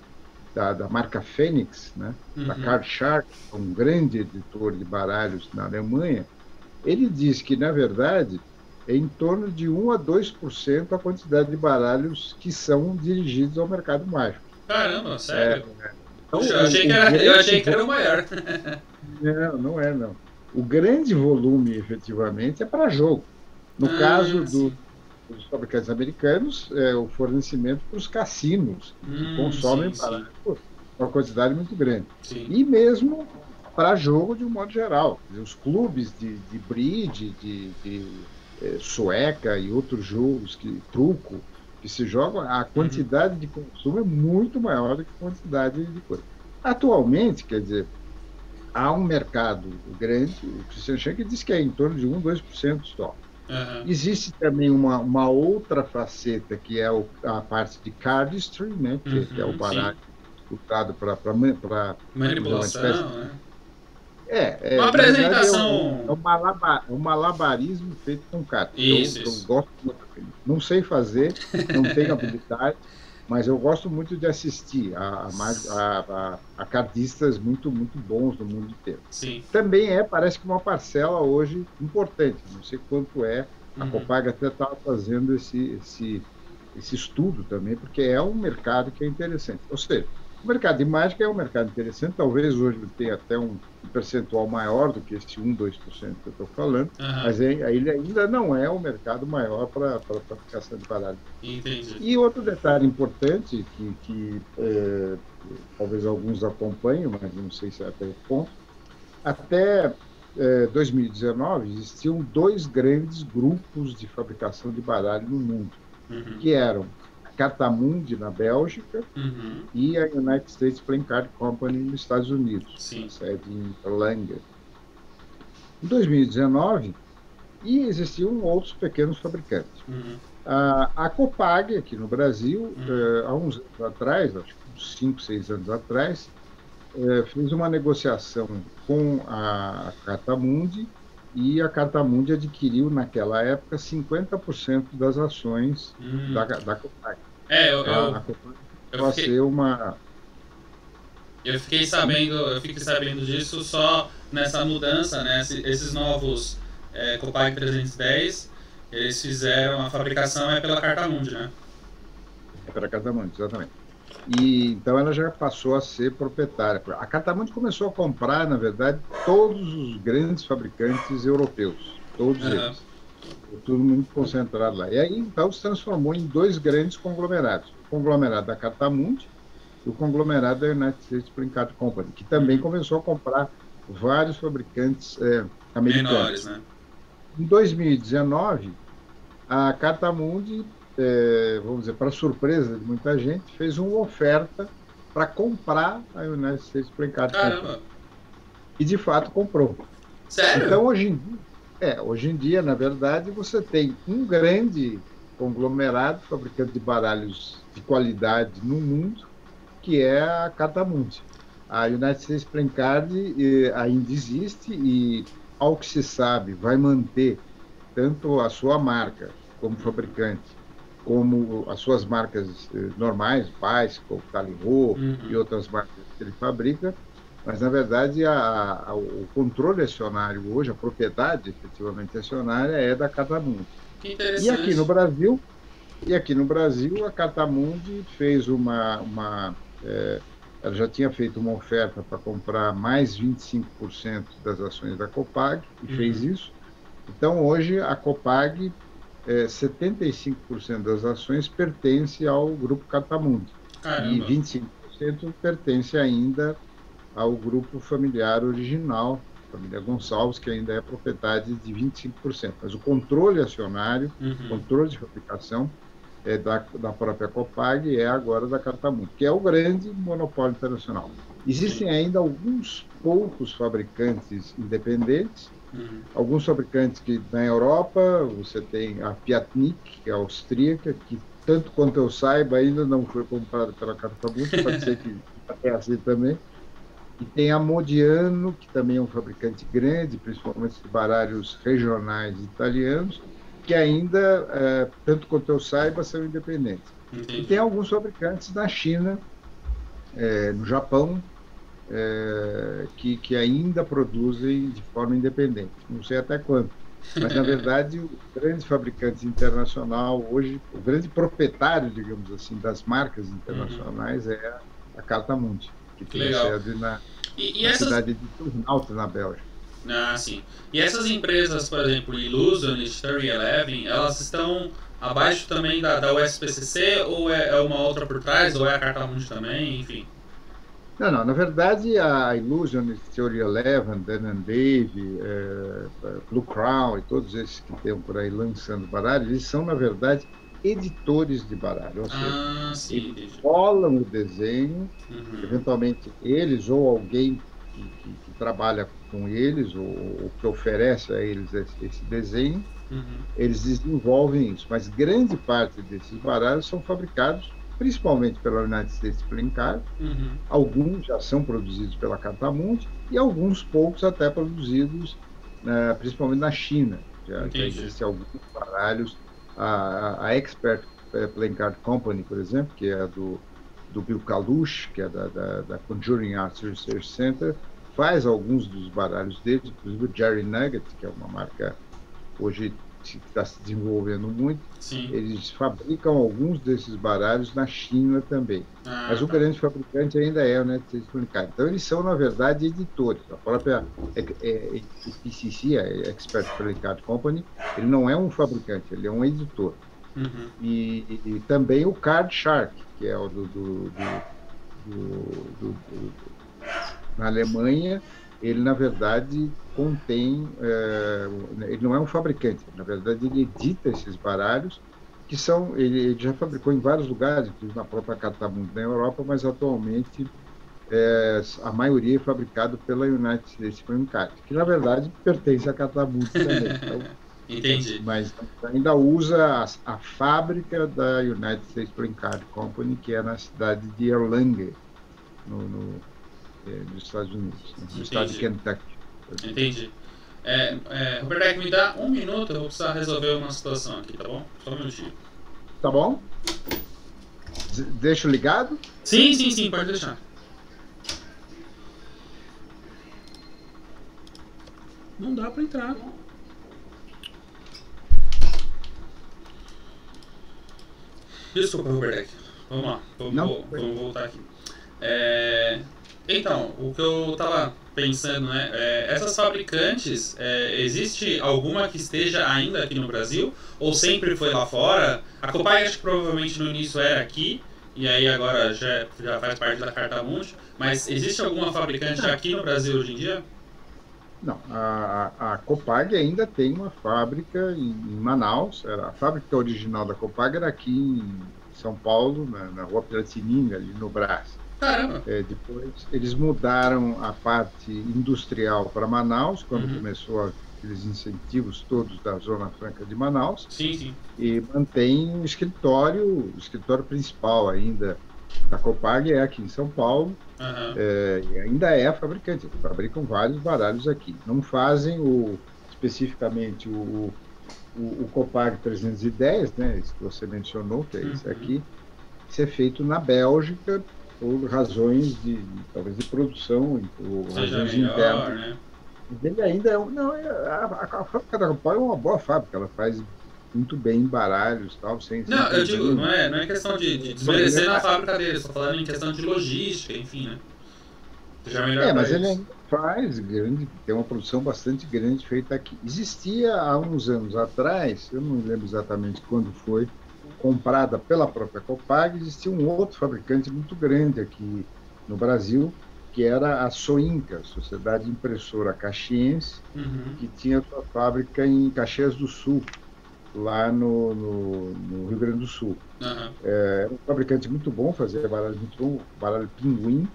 marca Fênix, né? Da Card Shark, um grande editor de baralhos na Alemanha, ele diz que, na verdade, é em torno de 1 a 2% a quantidade de baralhos que são dirigidos ao mercado mágico. Caramba, sério? Então, eu achei que era o maior. Não é, não. O grande volume, efetivamente, é para jogo. No caso dos fabricantes americanos, o fornecimento para os cassinos, que consomem baralhos uma quantidade muito grande. E mesmo para jogo de um modo geral. Os clubes de bridge, de sueca e outros jogos, truco, que se jogam, a quantidade de consumo é muito maior do que a quantidade de coisa. Atualmente, quer dizer, há um mercado grande, o Christian Schenk diz que é em torno de 1, 2% só. Existe também uma outra faceta, que é a parte de cardistry, né, que é o baralho usado para manipulação, né? Uma apresentação. É um malabarismo feito com cartas. Isso. Eu gosto muito. Não sei fazer, não tenho habilidade, mas eu gosto muito de assistir a cardistas muito, muito bons no mundo inteiro. Também parece que uma parcela hoje importante, não sei quanto é. A Copag até estava fazendo esse esse estudo também, porque é um mercado que é interessante. Ou seja, o mercado de mágica é um mercado interessante, talvez hoje ele tenha até um percentual maior do que esse 1, 2% que eu estou falando, Aham, mas ele ainda não é o mercado maior para a fabricação de baralho. entendi. E outro detalhe importante, talvez alguns acompanhem, mas não sei se é até o ponto, até 2019 existiam dois grandes grupos de fabricação de baralho no mundo, Uhum, que eram a Cartamundi, na Bélgica, uhum, e a United States Playing Card Company nos Estados Unidos, com a sim. sede em Erlanger. Em 2019, e existiam outros pequenos fabricantes. Uhum, A Copag, aqui no Brasil, uhum, há uns anos atrás, acho que uns 5, 6 anos atrás, fez uma negociação com a Cartamundi e a Cartamundi adquiriu, naquela época, 50% das ações uhum. da Copag. É, Tá? A Copag eu passou a fiquei, ser uma... eu fiquei sabendo disso só nessa mudança, né? Esses novos Copag 310, eles fizeram a fabricação pela Cartamundi, né? É pela Cartamundi, exatamente. E então ela já passou a ser proprietária. A Cartamundi começou a comprar, na verdade, todos os grandes fabricantes europeus, todos Aham. eles. Tudo muito concentrado lá. E aí, então, se transformou em dois grandes conglomerados. O conglomerado da Cartamundi e o conglomerado da United States Playing Card Company, que também Uhum. começou a comprar vários fabricantes Menores, americanos. né? Em 2019, a Cartamundi, vamos dizer, para surpresa de muita gente, fez uma oferta para comprar a United States Playing Card Company. Caramba. E, de fato, comprou. Sério? Então, hoje em dia, na verdade, você tem um grande conglomerado fabricante de baralhos de qualidade no mundo, que é a Cartamundi. A United States Playing Card ainda existe e, ao que se sabe, vai manter tanto a sua marca como fabricante, como as suas marcas normais, Bicycle, Tally-Ho e Uhum. outras marcas que ele fabrica, mas, na verdade, o controle acionário hoje, a propriedade efetivamente acionária é da Cartamundi. Que E aqui no interessante. Brasil, a Cartamundi fez ela já tinha feito uma oferta para comprar mais 25% das ações da Copag e fez Uhum. isso. Então, hoje, a Copag, 75% das ações pertence ao grupo Cartamundi e Caramba. 25% pertence ainda ao grupo familiar original, família Gonçalves, que ainda é propriedade de 25%. Mas o controle acionário, Uhum. controle de fabricação, da própria Copag é agora da Cartamundi, que é o grande monopólio internacional. Sim. Existem ainda alguns poucos fabricantes independentes, Uhum. alguns fabricantes que na Europa, você tem a Piatnik, que é austríaca, que tanto quanto eu saiba ainda não foi comprada pela Cartamundi, pode ser que até assim também. E tem a Modiano, que também é um fabricante grande, principalmente de baralhos regionais italianos, que ainda, tanto quanto eu saiba, são independentes. E tem Entendi. alguns fabricantes na China, no Japão, que ainda produzem de forma independente. Não sei até quando. Mas, na verdade, os grandes fabricantes internacional hoje, o grande proprietário, digamos assim, das marcas Uhum. internacionais é a Cartamundi, que Que tem legal. sede E na essas. cidade de Turnhout, na Bélgica. Ah, sim. E essas empresas, por exemplo, Illusionist, 3011, elas estão abaixo também da USPCC ou é uma outra por trás, ou é a Cartamundi também, enfim. Não, não, na verdade, a Illusionist, Theory Eleven, Dan Dave, Blue Crown e todos esses que estão por aí lançando baralho, eles são, na verdade, editores de baralho, ou seja, Ah, sim, eles entendi. bolam o desenho, Uhum. eventualmente eles ou alguém que trabalha com eles ou que oferece a eles esse desenho, Uhum. eles desenvolvem isso, mas grande parte desses baralhos são fabricados principalmente pela United States Playing Card. Uhum. Alguns já são produzidos pela Cartamundi e alguns poucos até produzidos, principalmente na China. Já Entendi. existem alguns baralhos. A Expert Playing Card Company, por exemplo, que é do Bill Kalush, que é da Conjuring Arts Research Center, faz alguns dos baralhos deles, inclusive o Jerry Nugget, que é uma marca hoje que está se desenvolvendo muito, Sim. eles fabricam alguns desses baralhos na China também. Mas o Tá. grande fabricante ainda é a United States Playing Card. Então, eles são, na verdade, editores. A própria EPCC, a Expert Playing Card Company, ele não é um fabricante, ele é um editor. Uhum. E também o Card Shark, que é o na Alemanha, ele, na verdade, contém... ele não é um fabricante, na verdade, ele edita esses baralhos, que são... Ele já fabricou em vários lugares, inclusive na própria Cartamundo na Europa, mas atualmente a maioria é fabricado pela United States Playing Card, que, na verdade, pertence à Cartamundo também. Então, Entendi. mas ainda usa a fábrica da United States Playing Card Company, que é na cidade de Erlangen, nos Estados Unidos, no estado de Kentucky. Entendi. Roberto, me dá um minuto, eu vou precisar resolver uma situação aqui, tá bom? Só um minutinho. Tá bom? Deixo ligado? Sim, pode deixar. Não dá pra entrar. Desculpa, Roberto. Vamos lá, vamos voltar aqui. Então, o que eu tava pensando, né? Essas fabricantes, existe alguma que esteja ainda aqui no Brasil? Ou sempre foi lá fora? A Copag acho que provavelmente no início era aqui, e aí agora já faz parte da Cartamundi. Mas existe alguma fabricante aqui no Brasil hoje em dia? Não, a Copag ainda tem uma fábrica em Manaus. A fábrica original da Copag era aqui em São Paulo, na Rua Piratininga, ali no Brás. Caramba! Depois eles mudaram a parte industrial para Manaus, quando começou aqueles incentivos todos da Zona Franca de Manaus. Sim. E mantém o escritório principal ainda da Copag é aqui em São Paulo. E ainda é fabricante, eles fabricam vários baralhos aqui. Não fazem especificamente o Copag 310, né, esse que você mencionou, que é esse aqui, isso é feito na Bélgica por razões talvez de produção, ou razões internas. Né? Ele ainda a fábrica da Copag é uma boa fábrica, ela faz muito bem baralhos e tal, sem não, eu digo, não é questão de desmerecer na fábrica deles, estou falando em questão de logística, enfim, né? Já melhor mas ele ainda faz tem uma produção bastante grande feita aqui. Existia há uns anos atrás, eu não me lembro exatamente quando foi, comprada pela própria Copag, existia um outro fabricante muito grande aqui no Brasil, que era a Soinca, Sociedade Impressora Caxiense, que tinha sua fábrica em Caxias do Sul, lá no Rio Grande do Sul. Era um fabricante muito bom, fazia baralho muito bom, baralho Pinguim,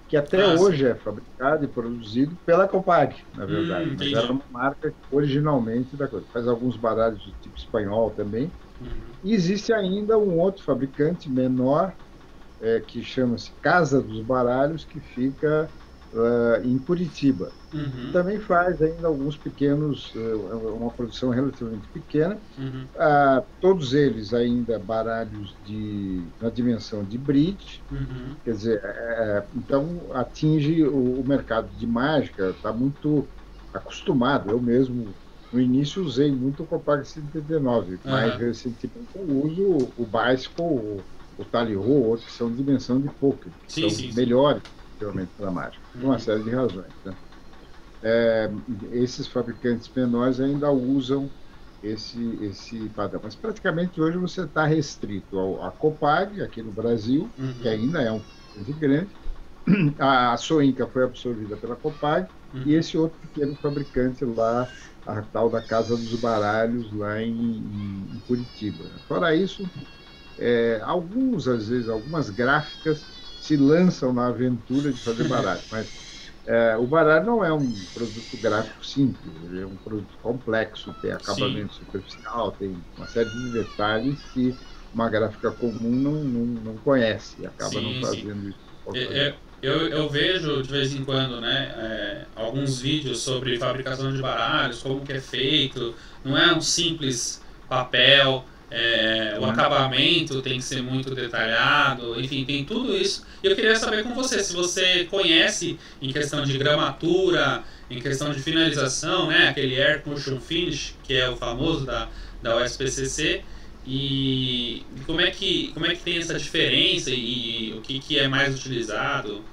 que até hoje é fabricado e produzido pela Copag, na verdade. Mas era uma marca originalmente da coisa. Faz alguns baralhos do tipo espanhol também. E existe ainda um outro fabricante menor, que chama-se Casa dos Baralhos, que fica em Curitiba. Também faz ainda alguns pequenos, uma produção relativamente pequena. Todos eles ainda baralhos na dimensão de bridge. Quer dizer, então atinge o mercado de mágica, está muito acostumado. Eu mesmo, no início, usei muito o Copag 79, mais recentemente eu uso o Bicycle, o Tally-Ho, outros que são de dimensão de poker, que são melhores realmente para a mágica, por uma série de razões. Né? Esses fabricantes menores ainda usam esse padrão, mas praticamente hoje você está restrito à Copag, aqui no Brasil, que ainda é um fabricante grande. A Soinca foi absorvida pela Copag, e esse outro pequeno fabricante lá, a tal da Casa dos Baralhos, lá em Curitiba. Fora isso, às vezes, algumas gráficas se lançam na aventura de fazer baralho, mas o baralho não é um produto gráfico simples, ele é um produto complexo, tem acabamento superficial, tem uma série de detalhes que uma gráfica comum não conhece e acaba não fazendo isso. Eu vejo de vez em quando, né, alguns vídeos sobre fabricação de baralhos, como que é feito, não é um simples papel. O acabamento tem que ser muito detalhado, enfim, tem tudo isso. E eu queria saber com você, se você conhece em questão de gramatura, em questão de finalização, né? Aquele Air Cushion Finish, que é o famoso da USPCC. E como é que tem essa diferença e o que é mais utilizado?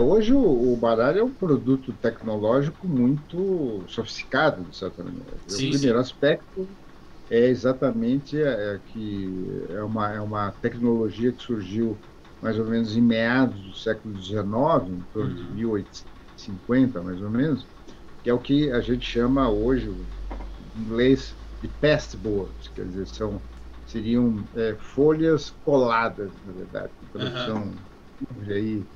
Hoje o baralho é um produto tecnológico muito sofisticado, de certa maneira. O Sim, primeiro sim. aspecto é exatamente que é uma tecnologia que surgiu mais ou menos em meados do século XIX, em torno de Uhum. 1850, mais ou menos, que é o que a gente chama hoje, em inglês, de pasteboards, quer dizer, seriam folhas coladas, na verdade, Aham. tradução livre aí,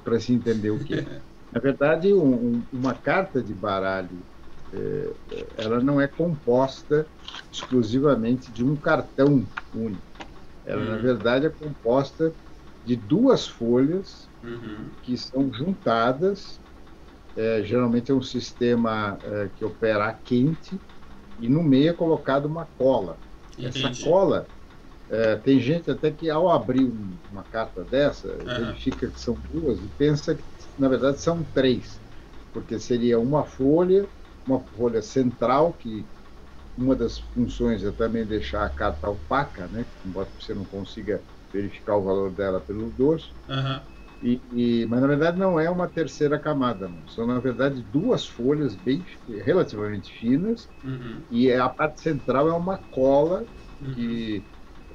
para se entender o que é. Na verdade, uma carta de baralho, ela não é composta exclusivamente de um cartão único. Ela, na Uhum. verdade, é composta de duas folhas Uhum. que são juntadas. Geralmente é um sistema que opera a quente, e no meio é colocada uma cola. Essa Entendi. cola, tem gente até que ao abrir uma carta dessa, Aham. verifica que são duas e pensa que, na verdade, são três, porque seria uma folha central, que uma das funções é também deixar a carta opaca, né? Embora você não consiga verificar o valor dela pelo dorso. Aham. Mas, na verdade, não é uma terceira camada, não. São, na verdade, duas folhas relativamente finas, Uhum. e a parte central é Uhum. que,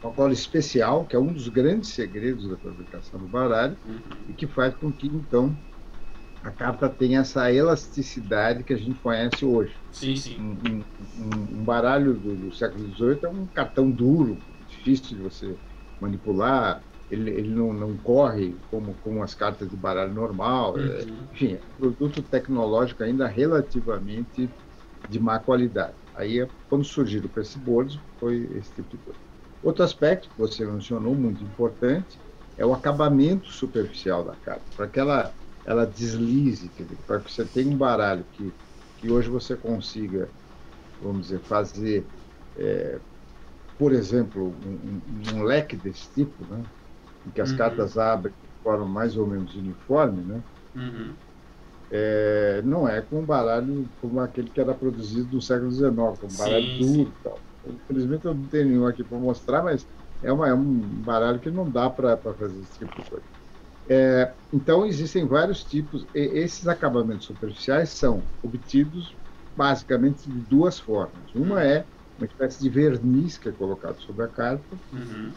uma cola especial, que é um dos grandes segredos da fabricação do baralho, Uhum. e que faz com que, então, a carta tenha essa elasticidade que a gente conhece hoje. Sim, sim. Um baralho do século XVIII é um cartão duro, difícil de você manipular. Ele não corre como as cartas de baralho normal. Uhum. Enfim, é um produto tecnológico ainda relativamente de má qualidade. Aí, quando surgiram o pressboards, foi esse tipo de coisa. Outro aspecto que você mencionou, muito importante, é o acabamento superficial da carta. Para que ela deslize, quer dizer, para que você tenha um baralho que hoje você consiga, vamos dizer, fazer, por exemplo, um leque desse tipo, né, em que as Uhum. cartas abrem de forma mais ou menos uniforme, né, Uhum. não é com um baralho como aquele que era produzido no século XIX, com um baralho Sim, sim. duro e tal. Infelizmente, eu não tenho nenhum aqui para mostrar, mas é um baralho que não dá para fazer esse tipo de coisa. Então, existem vários tipos. Esses acabamentos superficiais são obtidos basicamente de duas formas. Uma Uhum. é uma espécie de verniz que é colocado sobre a carta, Uhum.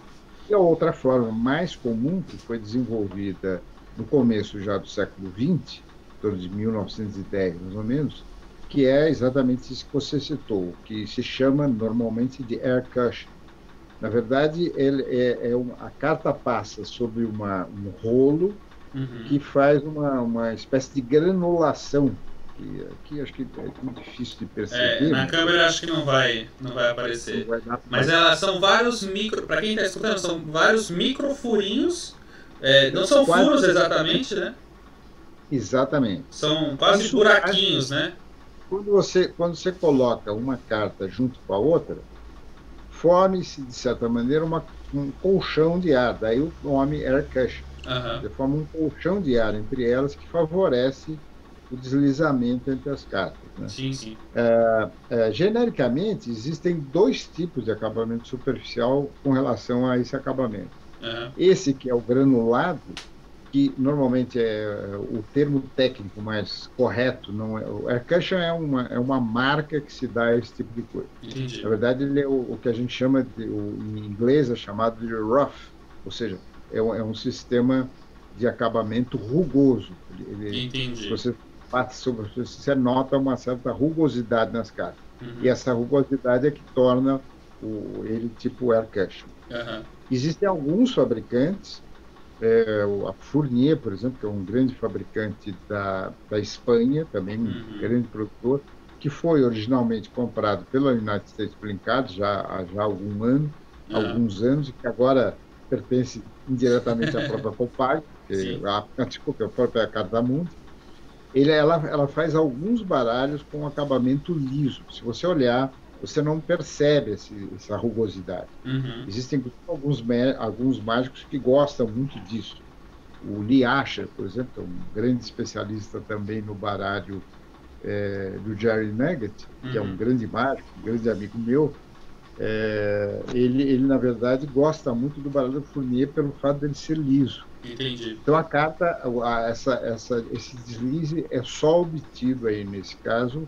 e a outra forma mais comum, que foi desenvolvida no começo já do século XX, em torno de 1910, mais ou menos, que é exatamente isso que você citou, que se chama normalmente de air cushion. Na verdade, a carta passa sobre um rolo Uhum. que faz uma espécie de granulação, que acho que é muito difícil de perceber, Na mas câmera acho que não vai não aparecer. vai dar Mas para. elas são vários micro. Pra quem tá escutando, são vários micro furinhos. Não são Quase furos exatamente, né? exatamente. São quase Isso faz. buraquinhos, né? Quando você coloca uma carta junto com a outra, forme-se, de certa maneira, um colchão de ar. Daí o nome air cushion. Aham. Você forma um colchão de ar entre elas que favorece o deslizamento entre as cartas, né? Sim, sim. Genericamente, existem dois tipos de acabamento superficial com relação a esse acabamento. Aham. Esse que é o granulado, que normalmente é o termo técnico mais correto, não é, o air cushion é uma marca que se dá a esse tipo de coisa. Entendi. Na verdade, ele é o que a gente chama, em inglês, é chamado de rough, ou seja, é um sistema de acabamento rugoso. Se Entendi. você bate sobre a superfície, você nota uma certa rugosidade nas cartas. E Uhum. essa rugosidade é que torna ele tipo air cushion. Aham. Existem alguns fabricantes, a Fournier, por exemplo, que é um grande fabricante da Espanha, também um Uhum. grande produtor, que foi originalmente comprado pela United States Blinkard há Aham. alguns anos, e que agora pertence indiretamente à própria Copag, Sim. desculpa, a própria Cartamundi. Ela faz alguns baralhos com acabamento liso. Se você olhar, você não percebe essa rugosidade. Uhum. Existem alguns mágicos que gostam muito disso. o Lee Asher, por exemplo, que é um grande especialista também no baralho do Jerry Nugget, que é um grande mágico, um grande amigo meu. Ele, na verdade, gosta muito do baralho Fournier pelo fato dele ser liso. Entendi. Então, a carta, esse deslize é só obtido aí, nesse caso,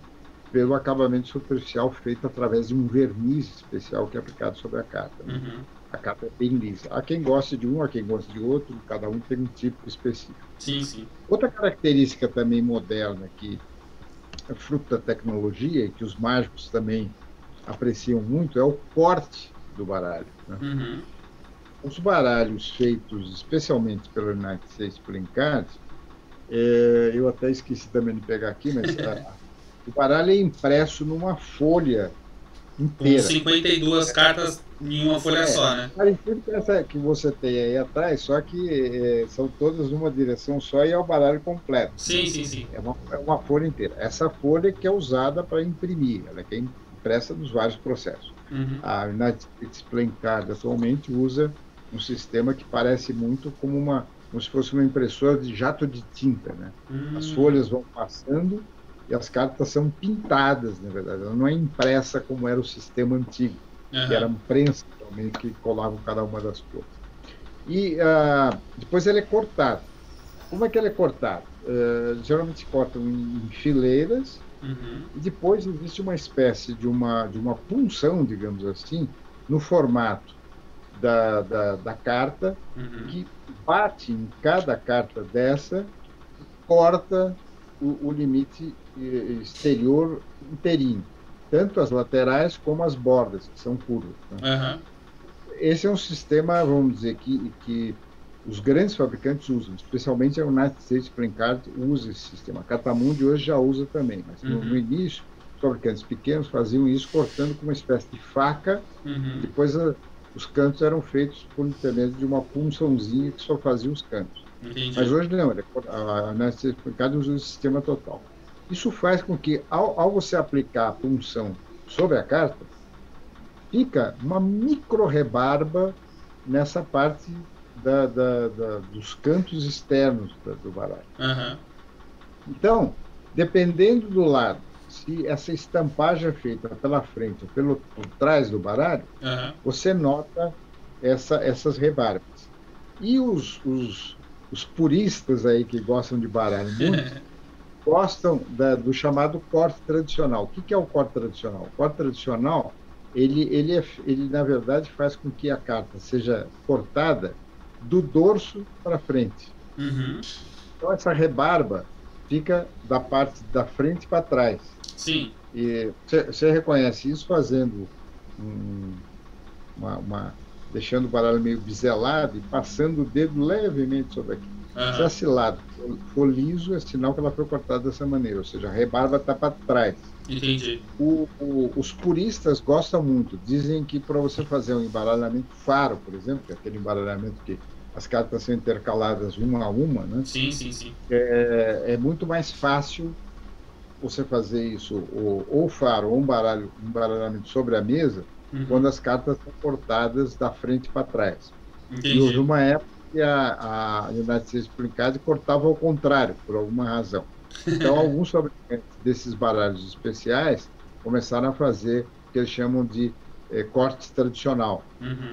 pelo acabamento superficial feito através de um verniz especial que é aplicado sobre a carta, né? A carta é bem lisa. Há quem goste de um, há quem goste de outro, cada um tem um tipo específico. Sim, sim. Outra característica também moderna, que é fruto da tecnologia e que os mágicos também apreciam muito, é o corte do baralho, né? Os baralhos feitos especialmente pelo United States Playing Cards, eu até esqueci também de pegar aqui, mas o baralho é impresso numa folha inteira. Com 52 cartas em uma folha só, né? Parecido com essa que você tem aí atrás, só que são todas numa direção só e é o baralho completo. Sim, sim, sim. É uma folha inteira. Essa folha que é usada para imprimir, ela é impressa nos vários processos. A United States Playing Card atualmente usa um sistema que parece muito como se fosse uma impressora de jato de tinta, né? As folhas vão passando e as cartas são pintadas, na verdade. Ela não é impressa como era o sistema antigo, que era prensa realmente que colava cada uma das cores. E depois ele é cortado. Como é que ele é cortado? Geralmente se cortam em fileiras e depois existe uma espécie de uma punção, digamos assim, no formato da carta, que bate em cada carta dessa, corta o limite exterior inteirinho, tanto as laterais como as bordas, que são curvas, né? Esse é um sistema, vamos dizer, que os grandes fabricantes usam, especialmente a United States Playing Card usa esse sistema. A Cartamundi hoje já usa também, mas no início, os fabricantes pequenos faziam isso cortando com uma espécie de faca, depois os cantos eram feitos por intermédio de uma punçãozinha que só fazia os cantos. Entendi. Mas hoje não, a United States Playing Card usa o sistema total. Isso faz com que, ao você aplicar a punção sobre a carta, fica uma micro-rebarba nessa parte dos cantos externos do baralho. Então, dependendo do lado, se essa estampagem é feita pela frente ou por trás do baralho, você nota essas rebarbas. E os puristas aí que gostam de baralho muito, gostam do chamado corte tradicional. O que é o corte tradicional? O corte tradicional, ele na verdade, faz com que a carta seja cortada do dorso para frente. Então, essa rebarba fica da parte da frente para trás. Sim. E você reconhece isso fazendo deixando o baralho meio biselado e passando o dedo levemente sobre aqui. Se esse lado for liso, é sinal que ela foi cortada dessa maneira, ou seja, a rebarba está para trás. Entendi. Os puristas gostam muito. Dizem que para você fazer um embaralhamento faro, por exemplo, que é aquele embaralhamento que as cartas são intercaladas uma a uma, né? Sim, sim, sim. É muito mais fácil você fazer isso, ou faro, ou um embaralhamento sobre a mesa, quando as cartas são cortadas da frente para trás. Entendi. E houve uma época que a United States Playing Card cortava ao contrário, por alguma razão. Então, alguns fabricantes desses baralhos especiais começaram a fazer o que eles chamam de corte tradicional,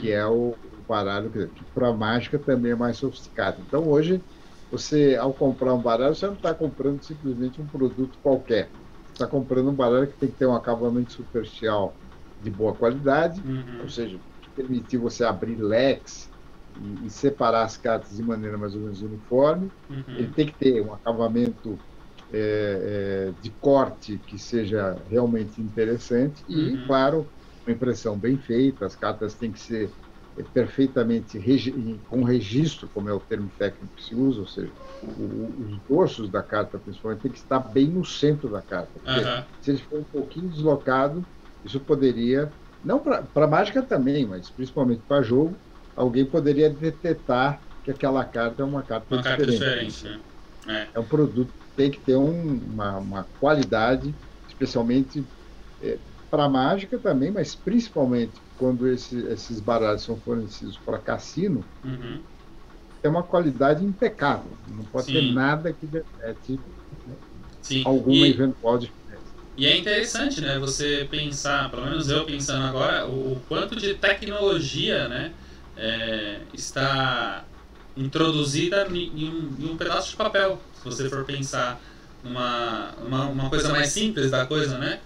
que é o baralho que para mágica também é mais sofisticado. Então, hoje, você, ao comprar um baralho, você não está comprando simplesmente um produto qualquer. Você está comprando um baralho que tem que ter um acabamento superficial de boa qualidade, ou seja, permitir você abrir leques e separar as cartas de maneira mais ou menos uniforme. Ele tem que ter um acabamento de corte que seja realmente interessante e, claro, uma impressão bem feita. As cartas têm que ser perfeitamente com registro, como é o termo técnico que se usa, ou seja, os dorsos da carta, principalmente, tem que estar bem no centro da carta. Porque se ele for um pouquinho deslocado, isso poderia, não para mágica também, mas principalmente para jogo, alguém poderia detectar que aquela carta é uma carta diferente. Né? É um produto que tem que ter uma qualidade, especialmente para mágica também, mas principalmente quando esses baralhos são fornecidos para cassino, ter uma qualidade impecável. Não pode ter sim, nada que detecte sim. alguma eventual diferença. E é interessante, né, você pensar, pelo menos eu pensando agora, o quanto de tecnologia, né, está introduzida em um pedaço de papel. Se você for pensar uma coisa mais simples da coisa, né,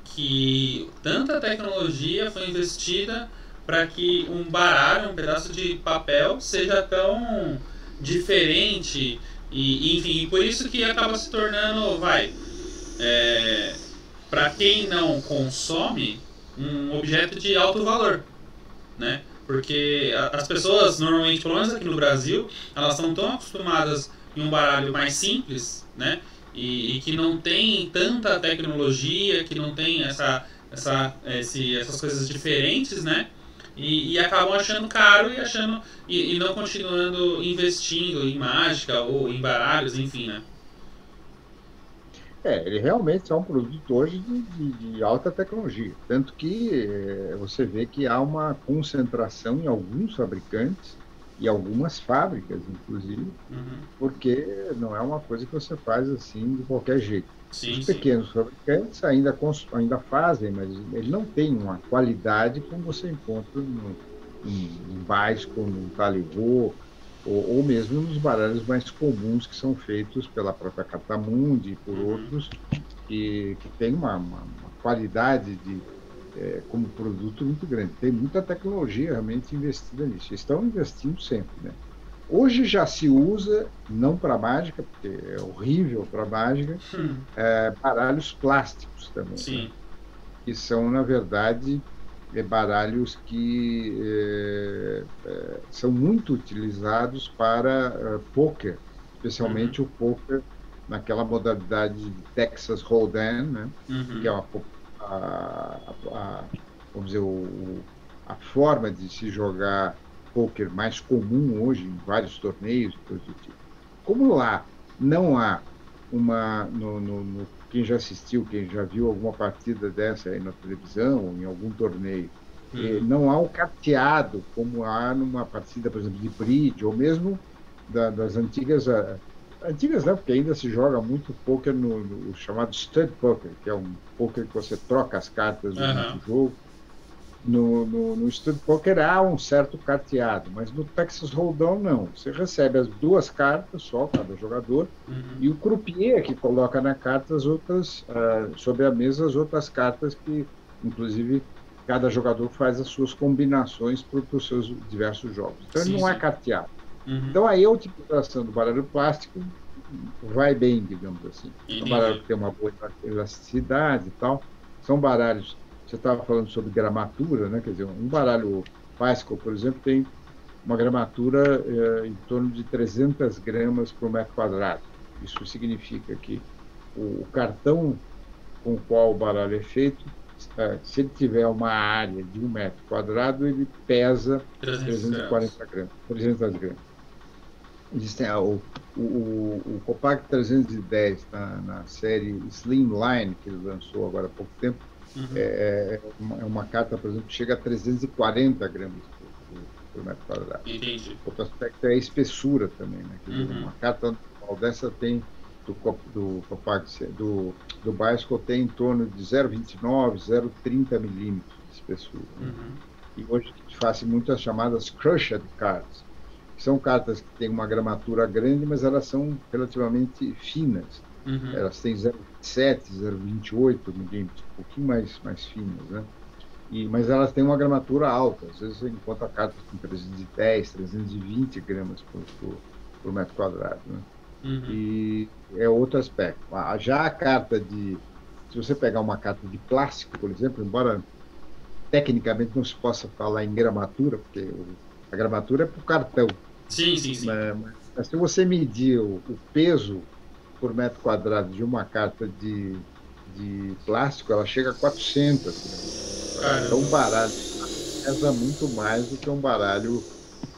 que tanta tecnologia foi investida para que um baralho, um pedaço de papel, seja tão diferente e enfim, e por isso que acaba se tornando, para quem não consome, um objeto de alto valor, né? Porque as pessoas, normalmente, pelo menos aqui no Brasil, elas estão tão acostumadas em um baralho mais simples, né? E que não tem tanta tecnologia, que não tem essas coisas diferentes, né? E acabam achando caro e não continuando investindo em mágica ou em baralhos, enfim, né? Ele realmente é um produto hoje de alta tecnologia. Tanto que você vê que há uma concentração em alguns fabricantes e algumas fábricas, inclusive, Uhum. porque não é uma coisa que você faz assim de qualquer jeito. Os Sim, sim. pequenos fabricantes ainda fazem, mas ele não tem uma qualidade como você encontra num Basco, num Talibô, ou mesmo nos baralhos mais comuns que são feitos pela própria Cartamundi e por Uhum. outros, que tem uma qualidade como produto muito grande. Tem muita tecnologia realmente investida nisso. Estão investindo sempre, né? Hoje já se usa, não para mágica, porque é horrível para mágica, baralhos plásticos também, né? Sim. Que são, na verdade, baralhos que são muito utilizados para poker, Uhum. especialmente o poker naquela modalidade de Texas Hold'em, né? Que Uhum. é vamos dizer, a forma de se jogar poker mais comum hoje em vários torneios, coisas do tipo. Como lá não há quem já assistiu, quem já viu alguma partida dessa aí na televisão, ou em algum torneio, Uhum. não há o carteado como há numa partida, por exemplo, de bridge, ou mesmo das antigas. Antigas não, porque ainda se joga muito poker no chamado stud poker, que é um poker que você troca as cartas durante Aham. o jogo. No Stud Poker há um certo carteado, mas no Texas Hold'em não. Você recebe as duas cartas só, cada jogador, Uhum. e o croupier que coloca na carta as outras, sobre a mesa as outras cartas que, inclusive, cada jogador faz as suas combinações para os seus diversos jogos. Então, ele Sim, não é sim. carteado. Uhum. Então, aí a utilização do baralho plástico vai bem, digamos assim. É um baralho Entendi. que tem uma boa elasticidade e tal. São baralhos. Você estava falando sobre gramatura, né? Quer dizer, um baralho Paisco, por exemplo, tem uma gramatura em torno de 300 gramas por metro quadrado. Isso significa que o cartão com o qual o baralho é feito, se ele tiver uma área de 1 metro quadrado, ele pesa 300 gramas. 340 gramas, 300 gramas. Existem o Compaq 310 na série Slimline, que ele lançou agora há pouco tempo, Uhum. é uma carta, por exemplo, que chega a 340 gramas por metro quadrado. Entendi. Outro aspecto é a espessura também, né? Quer dizer, Uhum. uma carta normal dessa tem, do Compaq, do Biosco, tem em torno de 0,29, 0,30 milímetros de espessura, né? Uhum. E hoje se faz muito as chamadas crushed cards, que são cartas que têm uma gramatura grande, mas elas são relativamente finas. Uhum. Elas têm 0,27, 0,28 milímetros, um pouquinho mais finas, né? Mas elas têm uma gramatura alta. Às vezes você encontra cartas com 310, 320 gramas por metro quadrado, né? Uhum. E é outro aspecto. Já a carta se você pegar uma carta de plástico, por exemplo, embora tecnicamente não se possa falar em gramatura, porque a gramatura é para o cartão, Sim, sim, sim. né? Mas se você medir o peso por metro quadrado de uma carta de plástico, ela chega a 400 gramas por metro quadrado. Então, um Caramba. baralho pesa muito mais do que um baralho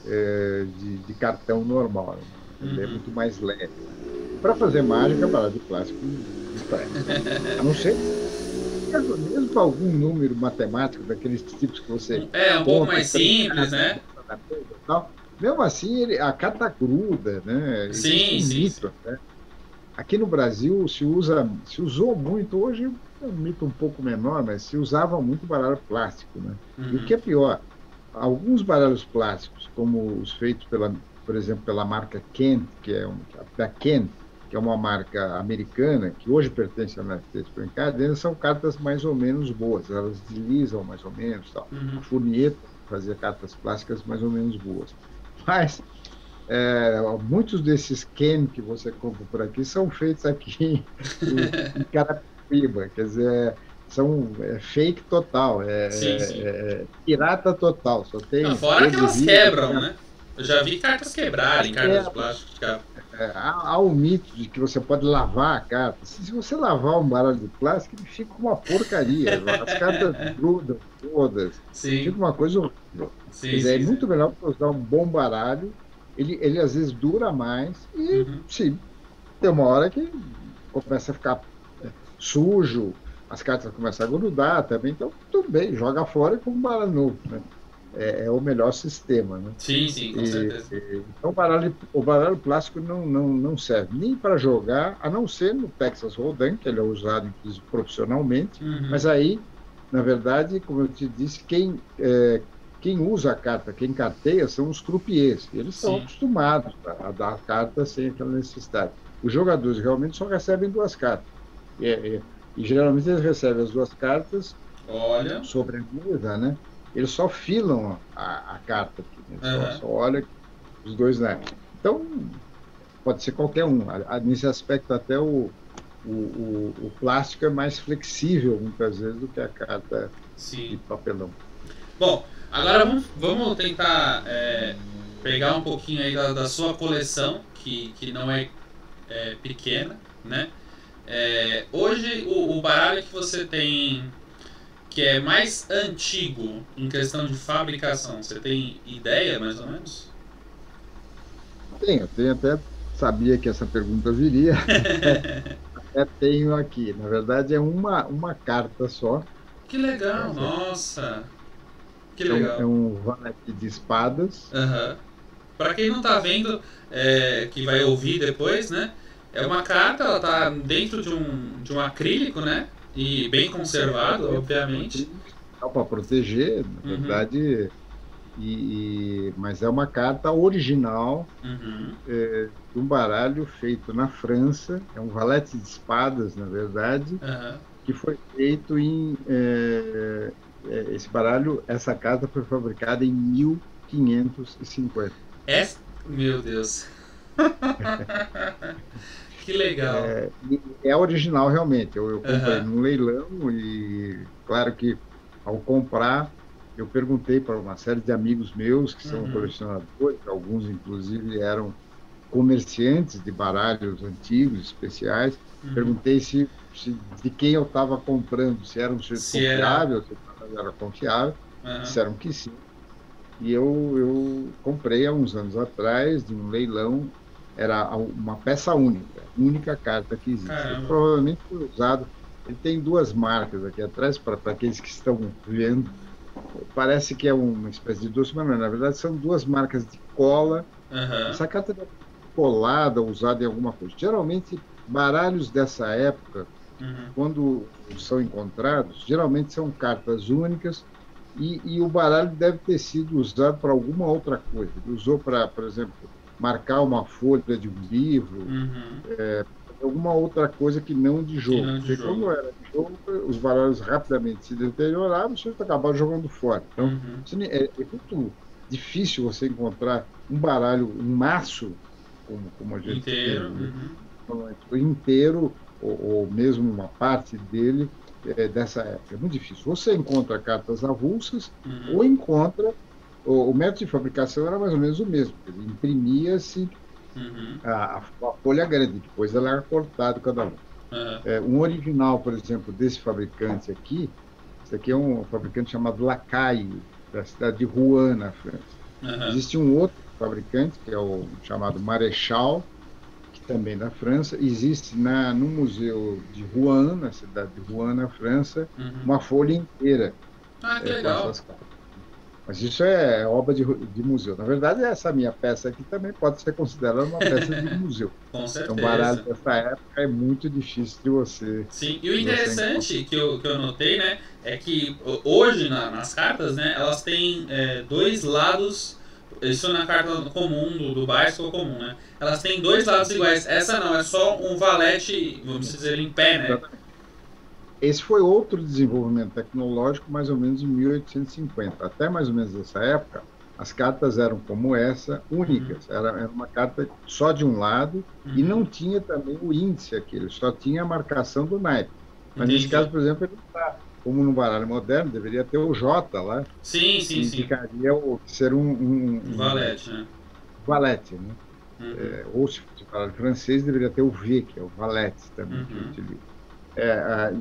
de cartão normal, né? Ele é Uhum. muito mais leve. E para fazer mágica, baralho de plástico não presta. A não ser mesmo para algum número matemático, daqueles tipos que você Um pouco conta mais três simples, cartas, né? bota na mesa e tal. Mesmo assim, a carta gruda, né? Existe Sim, um sim, mito, sim. né? Aqui no Brasil se usou muito, hoje é um mito um pouco menor, mas se usava muito baralho plástico, né? E o que Uhum, é pior, alguns baralhos plásticos, como os feitos por exemplo, pela marca Kent, da Kent, que é uma marca americana, que hoje pertence à United Spring Card, são cartas mais ou menos boas, elas deslizam mais ou menos, tal. A uhum. Furnier fazia cartas plásticas mais ou menos boas. Mas muitos desses Ken que você compra por aqui são feitos aqui em Carapicuíba, quer dizer, são fake total, Sim, sim. pirata total, só Não, tem fora cor que de elas vidro. quebram, né? Eu já vi cartas quebrarem, cartas de plástico de carro. Há o mito de que você pode lavar a carta. Se você lavar um baralho de plástico, ele fica uma porcaria. As cartas grudam todas. Sim, Fica uma coisa horrível. Quer sim, dizer, é sim, sim. muito melhor você usar um bom baralho. Ele às vezes dura mais e, Uhum. sim, tem uma hora que começa a ficar sujo, as cartas começam a grudar também. Então, tudo bem, joga fora com um baralho novo, né? É o melhor sistema, né? Sim, sim, com certeza. Então, o baralho plástico não serve nem para jogar, a não ser no Texas Hold'em, que ele é usado, inclusive, profissionalmente. Uhum. Mas aí, na verdade, como eu te disse, quem usa a carta, quem carteia, são os croupiers. E eles estão Sim. acostumados a dar a carta sem aquela necessidade. Os jogadores realmente só recebem duas cartas. E, é- é- e geralmente eles recebem as duas cartas Olha. sobre a mesa, né? Eles só filam a carta aqui, né? Aham. Só olha os dois né? Então, pode ser qualquer um. Nesse aspecto, até o plástico é mais flexível, muitas vezes, do que a carta Sim. de papelão. Bom, agora vamos tentar pegar um pouquinho aí da sua coleção, que não é pequena, né? Hoje, o baralho que você tem que é mais antigo em questão de fabricação, você tem ideia, mais ou menos? Tenho até sabia que essa pergunta viria, até tenho aqui. Na verdade, é uma carta só. Que legal, Essa nossa, que é legal. um valete de espadas. Aham. Pra quem não tá vendo, que vai ouvir depois, né? É uma carta, ela tá dentro de um acrílico, né? E bem conservado, É um obviamente. acrílico para proteger, na Uhum, verdade. Mas é uma carta original uhum, de um baralho feito na França, é um valete de espadas, na verdade, aham. que foi feito esse baralho, essa carta foi fabricada em 1550. É, meu Deus, que legal. É original realmente. Eu comprei Aham, num leilão e, claro que ao comprar, eu perguntei para uma série de amigos meus que são uhum, colecionadores, alguns inclusive eram comerciantes de baralhos antigos, especiais. uhum. Perguntei de quem eu estava comprando, se era um sujeito Se era. confiável, se o baralho era confiável. Aham. Disseram que sim. E eu comprei há uns anos atrás, de um leilão, era uma peça única, única carta que existe. Ele Caramba. provavelmente foi usado. Ele tem duas marcas aqui atrás, para aqueles que estão vendo. Parece que é uma espécie de doce, mas não, na verdade são duas marcas de cola. Aham. Essa carta deve ser colada, usada em alguma coisa. Geralmente, baralhos dessa época, Uhum. quando são encontrados, geralmente são cartas únicas e o baralho deve ter sido usado para alguma outra coisa. Ele usou para, por exemplo, marcar uma folha de um livro, Uhum. alguma outra coisa que não de Que jogo. não de Porque jogo. quando era de jogo, os baralhos rapidamente se deterioravam, você acabava jogando fora. Então, Uhum. é muito difícil você encontrar um baralho, um maço, como a gente Inteiro. tem, Uhum. inteiro, ou mesmo uma parte dele, dessa época. É muito difícil. Você encontra cartas avulsas Uhum. ou encontra. O método de fabricação era mais ou menos o mesmo. Quer dizer, imprimia-se Uhum. a folha grande, depois ela era cortada cada um. Aham. Um original, por exemplo, desse fabricante aqui, esse aqui é um fabricante chamado Lacaille, da cidade de Rouen, na França. Aham. Existe um outro fabricante, que é o chamado Marechal, que também é da França. Existe no Museu de Rouen, na cidade de Rouen, na França, Uhum. uma folha inteira Ah, que com legal. essas cartas. Mas isso é obra de museu. Na verdade, essa minha peça aqui também pode ser considerada uma peça de museu. Com É um baralho certeza. dessa época, é muito difícil Sim, e o de você encontrar. interessante que eu notei, né, é que hoje nas cartas, né, elas têm dois lados, isso na carta comum do bicycle comum, né, elas têm dois lados iguais. Essa não, é só um valete, vamos dizer, em pé, né? Esse foi outro desenvolvimento tecnológico, mais ou menos em 1850. Até mais ou menos essa época, as cartas eram como essa, Uhum, únicas. Era uma carta só de um lado e não uhum, tinha também o índice aquele, só tinha a marcação do naipe. Mas nesse caso, entendi. por exemplo, ele está, como no baralho moderno, deveria ter o J lá, Sim, que sim, sim, indicaria ser um um valete, né? valete, né? Uhum, Ou se fosse baralho francês, deveria ter o V, que é o valete também que uhum, utiliza.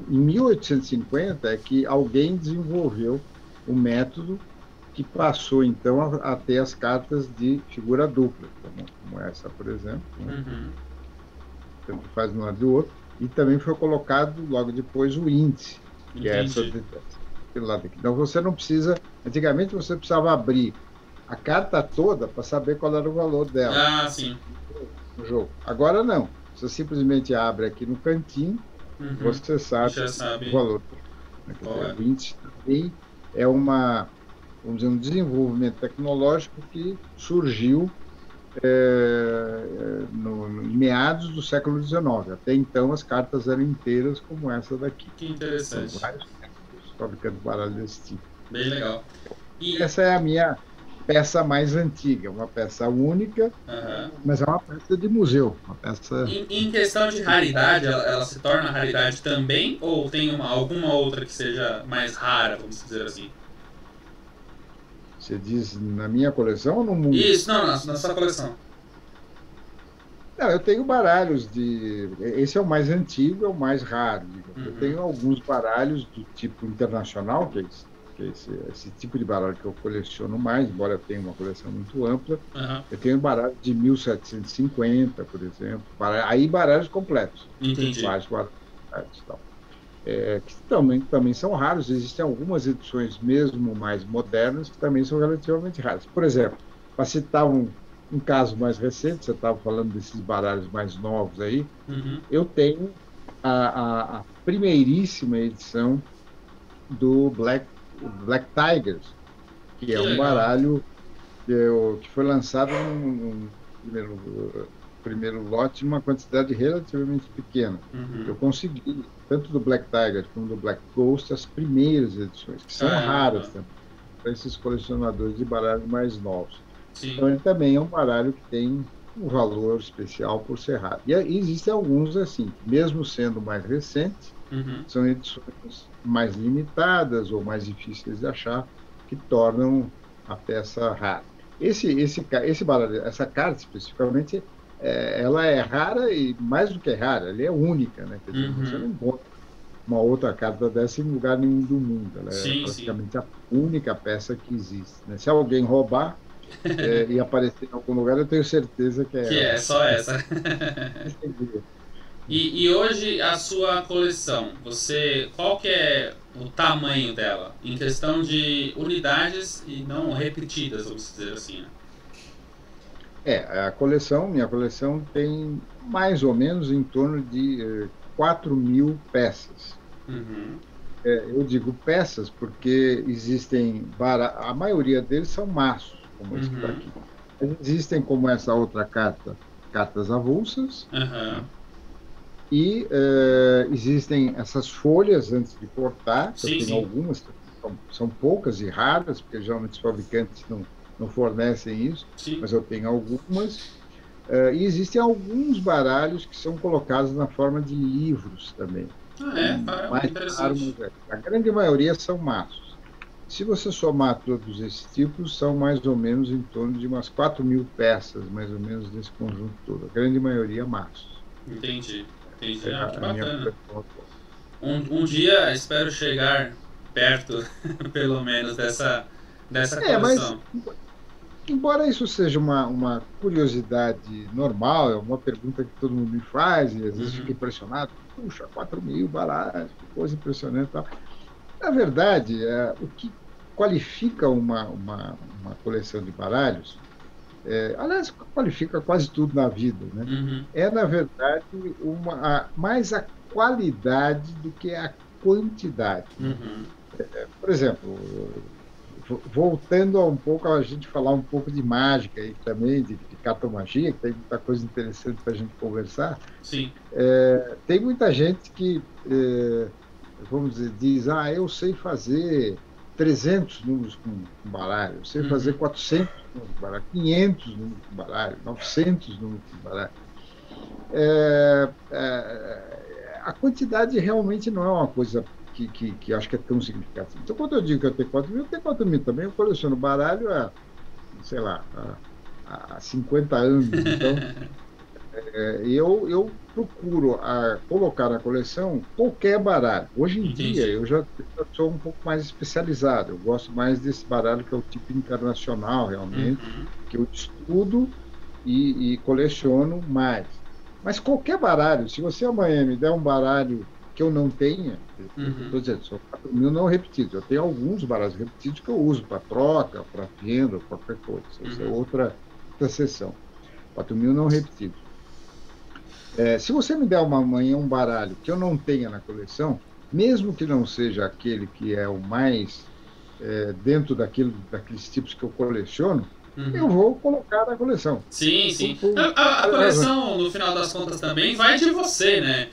Em 1850 é que alguém desenvolveu o método que passou, então, a ter as cartas de figura dupla, como essa, por exemplo, né? uhum, Tanto faz de um lado e do outro, e também foi colocado logo depois o índice, que é essa entendi. aquele lado aqui. Então, você não precisa, antigamente você precisava abrir a carta toda para saber qual era o valor dela Ah, sim. no jogo. Agora não, você simplesmente abre aqui no cantinho, Uhum. você E sabe já o sabe valor, né? Quer qual dizer, é. o índice também é vamos dizer, um desenvolvimento tecnológico que surgiu em meados do século XIX. Até então, as cartas eram inteiras como essa daqui. Que Foram interessante. vários fabricantes de baralho desse tipo. Bem legal. E, Essa é a minha peça mais antiga, uma peça única, aham. mas é uma peça de museu, uma peça. Em questão de raridade, ela se torna raridade também? Ou tem alguma outra que seja mais rara, vamos dizer assim? Você diz na minha coleção ou no mundo? Isso, não, na sua coleção. Não, eu tenho baralhos de. Esse é o mais antigo, é o mais raro, digamos. Eu Uhum. tenho alguns baralhos do tipo internacional, que é esse tipo de baralho que eu coleciono mais, embora eu tenha uma coleção muito ampla. Aham. Eu tenho baralhos de 1750, por exemplo. Aí baralhos completos, Entendi. vários baralhos completos e tal. Que também são raros. Existem algumas edições, mesmo mais modernas, que também são relativamente raras. Por exemplo, para citar um caso mais recente, você estava falando desses baralhos mais novos aí, Uhum. eu tenho a primeiríssima edição do Black Tigers, que é Que um legal. baralho que foi lançado num primeiro lote em uma quantidade relativamente pequena. Uhum. Eu consegui, tanto do Black Tiger como do Black Ghost, as primeiras edições, que são Caramba. raras também, para esses colecionadores de baralhos mais novos. Sim. Então, ele também é um baralho que tem um valor especial por ser raro. E existem alguns assim, que mesmo sendo mais recentes, Uhum. são edições mais limitadas ou mais difíceis de achar, que tornam a peça rara. Esse baralho, essa carta especificamente, ela é rara e mais do que rara, ela é única, né? Quer dizer, você Uhum. não encontra uma outra carta dessa em lugar nenhum do mundo. Ela é Sim, sim. praticamente a única peça que existe, né? Se alguém roubar e aparecer em algum lugar, eu tenho certeza que é Que ela. é só essa. E hoje a sua coleção, qual que é o tamanho dela? Em questão de unidades e não repetidas, vamos dizer assim, né? Minha coleção tem mais ou menos em torno de 4.000 peças. Uhum. Eu digo peças porque a maioria deles são maços, como esse que está Uhum. aqui. Mas existem, como essa outra carta, cartas avulsas, Aham. né? E existem essas folhas antes de cortar, que eu Sim, tenho sim. algumas, são poucas e raras, porque geralmente os fabricantes não fornecem isso, Sim. mas eu tenho algumas. E existem alguns baralhos que são colocados na forma de livros também. Ah, É é? Caramba, que mais raro, interessante. mas a grande maioria são maços. Se você somar todos esses tipos, são mais ou menos em torno de umas 4.000 peças, mais ou menos, desse conjunto todo. A grande maioria maços. Entendi. Entendi. É Ah, que a minha bacana. coleção atual. Um dia espero chegar perto, pelo menos, dessa Mas, coleção. embora isso seja uma curiosidade normal, é uma pergunta que todo mundo me faz, e às vezes fica Uhum. impressionado. Puxa, 4.000 baralhos, que coisa impressionante e tal. Na verdade, o que qualifica uma coleção de baralhos, aliás, qualifica quase tudo na vida, né? Uhum. É, na verdade, mais a qualidade do que a quantidade, né? Uhum. Por exemplo, voltando a um pouco, a gente falar um pouco de mágica e também de cartomagia, que tem muita coisa interessante para a gente conversar. Sim. Tem muita gente que, vamos dizer, diz, eu sei fazer 300 números com baralho, eu sei fazer Uhum. 400 números com baralho, 500 números com baralho, 900 números com baralho. A quantidade realmente não é uma coisa que eu acho que é tão significativa. Então, quando eu digo que eu tenho 4 mil, eu tenho 4 mil também. Eu coleciono baralho há, sei lá, há 50 anos. Então, eu procuro colocar na coleção qualquer baralho. Hoje em dia, Entendi. eu já sou um pouco mais especializado. Eu gosto mais desse baralho que é o tipo internacional, realmente, Uhum. que eu estudo e coleciono mais. Mas qualquer baralho, se você amanhã me der um baralho que eu não tenha, eu Uhum. estou dizendo, são 4 mil não repetidos. Eu tenho alguns baralhos repetidos que eu uso para troca, para venda, qualquer coisa. Essa é Uhum. outra sessão. 4 mil não repetidos. Se você me der amanhã um baralho que eu não tenha na coleção, mesmo que não seja aquele que é o mais dentro daqueles tipos que eu coleciono, eu Uhum. vou colocar na coleção. Sim, sim. Por A várias razões. coleção, no final das contas, também vai de você, né?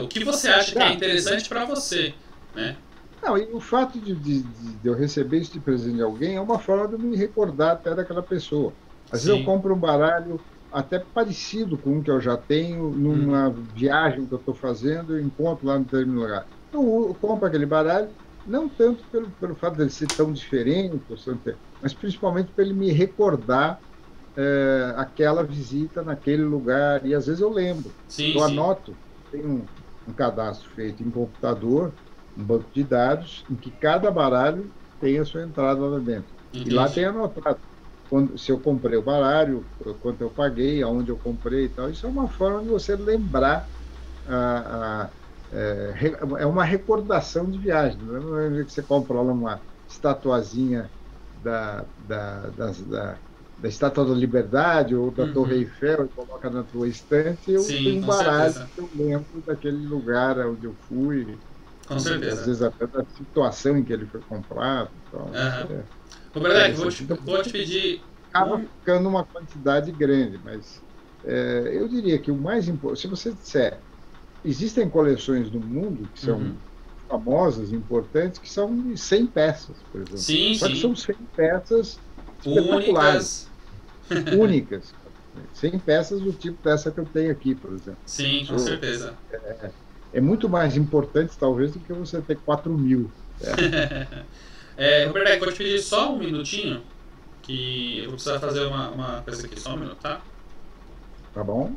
O que você acha que é Tá. interessante para você, né? Não, e o fato de eu receber isso de presente de alguém é uma forma de eu me recordar até daquela pessoa. Às vezes eu Sim. compro um baralho até parecido com um que eu já tenho, Uhum. numa viagem que eu estou fazendo, eu encontro lá no determinado lugar. Eu compro aquele baralho, não tanto pelo fato dele ser tão diferente, mas principalmente para ele me recordar aquela visita naquele lugar. E às vezes eu lembro. Sim, Eu sim. anoto, tenho um cadastro feito em computador, um banco de dados, em que cada baralho tem a sua entrada lá dentro. E lá tem Entendi. anotado se eu comprei o baralho, quanto eu paguei, aonde eu comprei e tal. Isso é uma forma de você lembrar. A, a, é uma recordação de viagem. Não é que você compra lá uma estatuazinha da Estátua da Liberdade ou da Torre Uhum. Eiffel e coloca na tua estante. Eu tenho Sim, um com baralho certeza. que eu lembro daquele lugar onde eu fui Com e às certeza. vezes até da situação em que ele foi comprado. Então, isso Aham. é Ô, Bradek, interessante. Então, por vou isso te que pedir acaba um. ficando uma quantidade grande, mas eu diria que o mais importante, se você disser, existem coleções no mundo que Uhum. são famosas, importantes, que são de 100 peças, por exemplo. Sim, Só que sim. são 100 peças espetaculares, Únicas. únicas. 100 peças do tipo dessa que eu tenho aqui, por exemplo. Sim, com Isso certeza. é muito mais importante, talvez, do que você ter 4 mil. Certo? Roberto, vou te pedir só um minutinho, que eu vou precisar fazer uma coisa aqui, só um minuto, tá? Tá bom?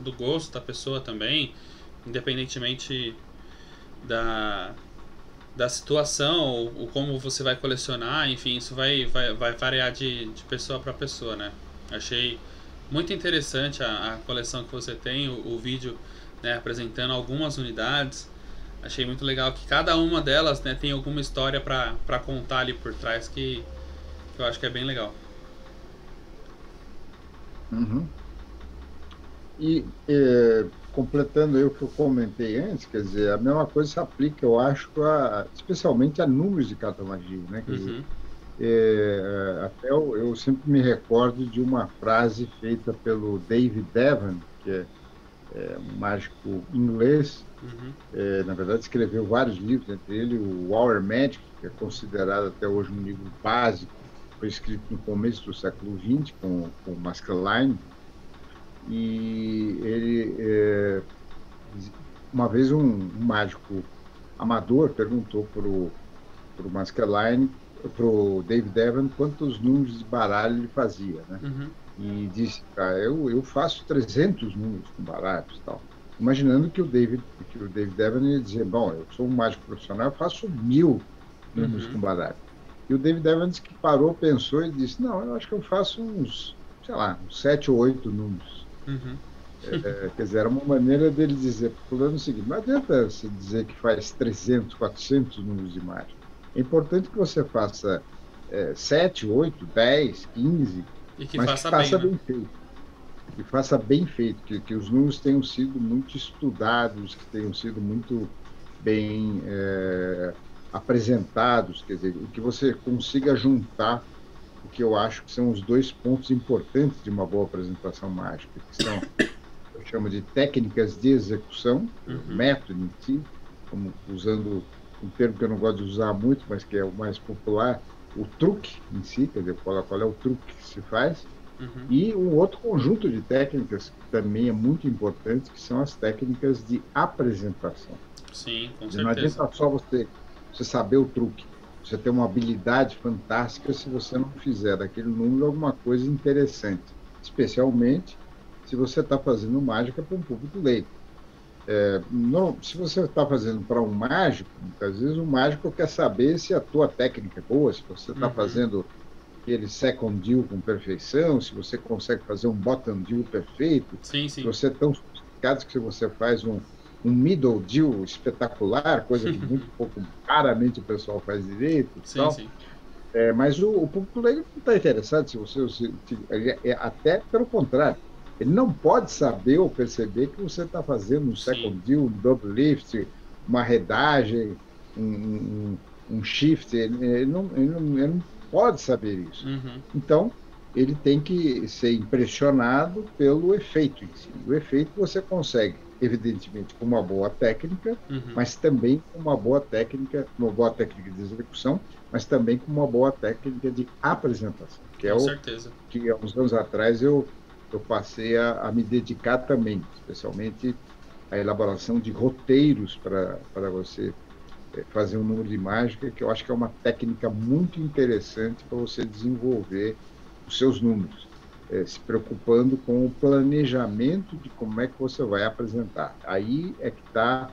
Do gosto da pessoa também, independentemente da, da situação, ou como você vai colecionar, enfim, isso vai variar de pessoa para pessoa, né? Achei muito interessante a coleção que você tem, o vídeo, né, apresentando algumas unidades. Achei muito legal que cada uma delas, né, tem alguma história para contar ali por trás que eu acho que é bem legal. Uhum. E completando aí o que eu comentei antes, quer dizer, a mesma coisa se aplica, eu acho, especialmente a números de cartomagia, né? Quer dizer, Uhum. Até eu sempre me recordo de uma frase feita pelo David Devon, que é um mágico inglês. Uhum. Na verdade, escreveu vários livros, entre ele o Hour Magic, que é considerado até hoje um livro básico, foi escrito no começo do século XX, com Maskelyne. E ele, uma vez, um mágico amador perguntou para o Maskelyne, para o David Devon, quantos números de baralho ele fazia, né? Uhum. E disse, eu faço 300 números com baralhos e tal. Imaginando que o David Devon ia dizer, bom, eu sou um mágico profissional, eu faço 1000 números com Uhum. baralho. E o David Devon disse que parou, pensou e disse, não, eu acho que eu faço uns, sei lá, uns 7 ou 8 números. Uhum. Quer dizer, era uma maneira dele dizer para o fulano o seguinte, não adianta você dizer que faz 300, 400 números de mágica. É importante que você faça 7, 8, 10, 15, E que mas que faça bem, faça né? bem feito. Que faça bem feito, que os números tenham sido muito estudados, que tenham sido muito bem apresentados, quer dizer, que você consiga juntar o que eu acho que são os dois pontos importantes de uma boa apresentação mágica, que são, eu chamo de técnicas de execução, o Uhum. método em si, como usando um termo que eu não gosto de usar muito, mas que é o mais popular, o truque em si, quer dizer, qual é o truque que se faz, Uhum. e um outro conjunto de técnicas que também é muito importante, que são as técnicas de apresentação. Sim, com Não certeza. adianta só você saber o truque, você ter uma habilidade fantástica se você não fizer daquele número alguma coisa interessante, especialmente se você está fazendo mágica para um público leigo. Não, se você está fazendo para um mágico, muitas vezes o mágico quer saber se a tua técnica é boa, se você está Uhum. fazendo aquele second deal com perfeição, se você consegue fazer um bottom deal perfeito, Sim, se sim. você é tão sofisticado que você faz um middle deal espetacular, coisa que muito pouco, raramente o pessoal faz direito, Sim, tal. sim. Mas o público leigo não está interessado se até pelo contrário. Ele não pode saber ou perceber que você está fazendo um Sim. second deal, um double lift, uma redagem, um shift. Ele não pode saber isso. Uhum. Então, ele tem que ser impressionado pelo efeito em si. O efeito você consegue, evidentemente, com uma boa técnica, Uhum. mas também com uma boa técnica de execução, mas também com uma boa técnica de apresentação, que é Com o certeza. que há uns anos atrás eu passei a me dedicar também, especialmente à elaboração de roteiros para você fazer um número de mágica, que eu acho que é uma técnica muito interessante para você desenvolver os seus números, se preocupando com o planejamento de como é que você vai apresentar. Aí é que está,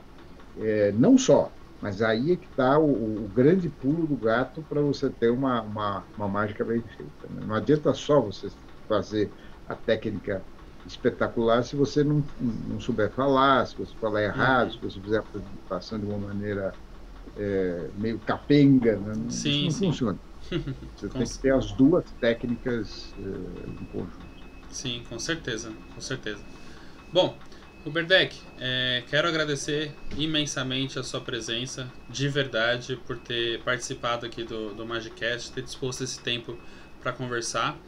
não só, mas aí é que está o grande pulo do gato para você ter uma mágica bem feita. Né? Não adianta só você fazer a técnica espetacular se você não souber falar, se você falar errado, Uhum. se você fizer a apresentação de uma maneira meio capenga, né? Isso Sim, não sim. funciona. Você Com, tem que ter as duas técnicas em conjunto. sim, com certeza. Com certeza. Bom, Huberdeck, quero agradecer imensamente a sua presença, de verdade, por ter participado aqui do Magicast, ter disposto esse tempo para conversar.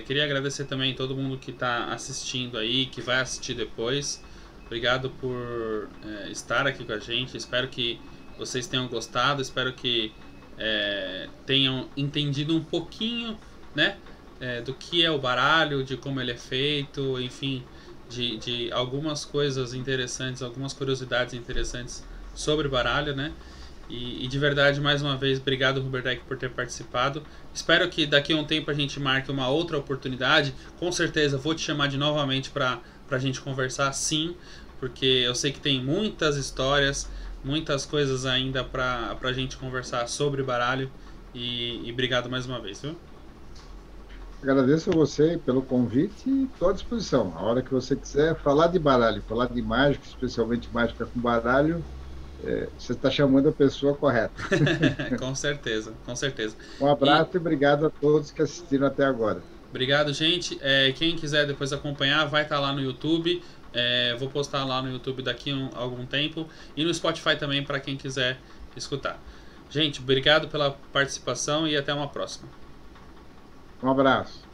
Queria agradecer também todo mundo que está assistindo aí, que vai assistir depois. Obrigado por estar aqui com a gente. Espero que vocês tenham gostado. Espero que tenham entendido um pouquinho, né, do que é o baralho, de como ele é feito, enfim, de algumas coisas interessantes, algumas curiosidades interessantes sobre baralho, né? E de verdade, mais uma vez, obrigado, Huberdeck, por ter participado. Espero que daqui a um tempo a gente marque uma outra oportunidade. Com certeza vou te chamar de novamente para a gente conversar, sim, porque eu sei que tem muitas histórias, muitas coisas ainda para a gente conversar sobre baralho. E obrigado mais uma vez, viu? Agradeço a você pelo convite e estou à disposição. A hora que você quiser falar de baralho, falar de mágica, especialmente mágica com baralho, você está chamando a pessoa correta. Com certeza, com certeza. Um E abraço e obrigado a todos que assistiram até agora. obrigado, gente. Quem quiser depois acompanhar, vai estar lá no YouTube. Vou postar lá no YouTube daqui a algum tempo. E no Spotify também, para quem quiser escutar. Gente, obrigado pela participação e até uma próxima. Um abraço.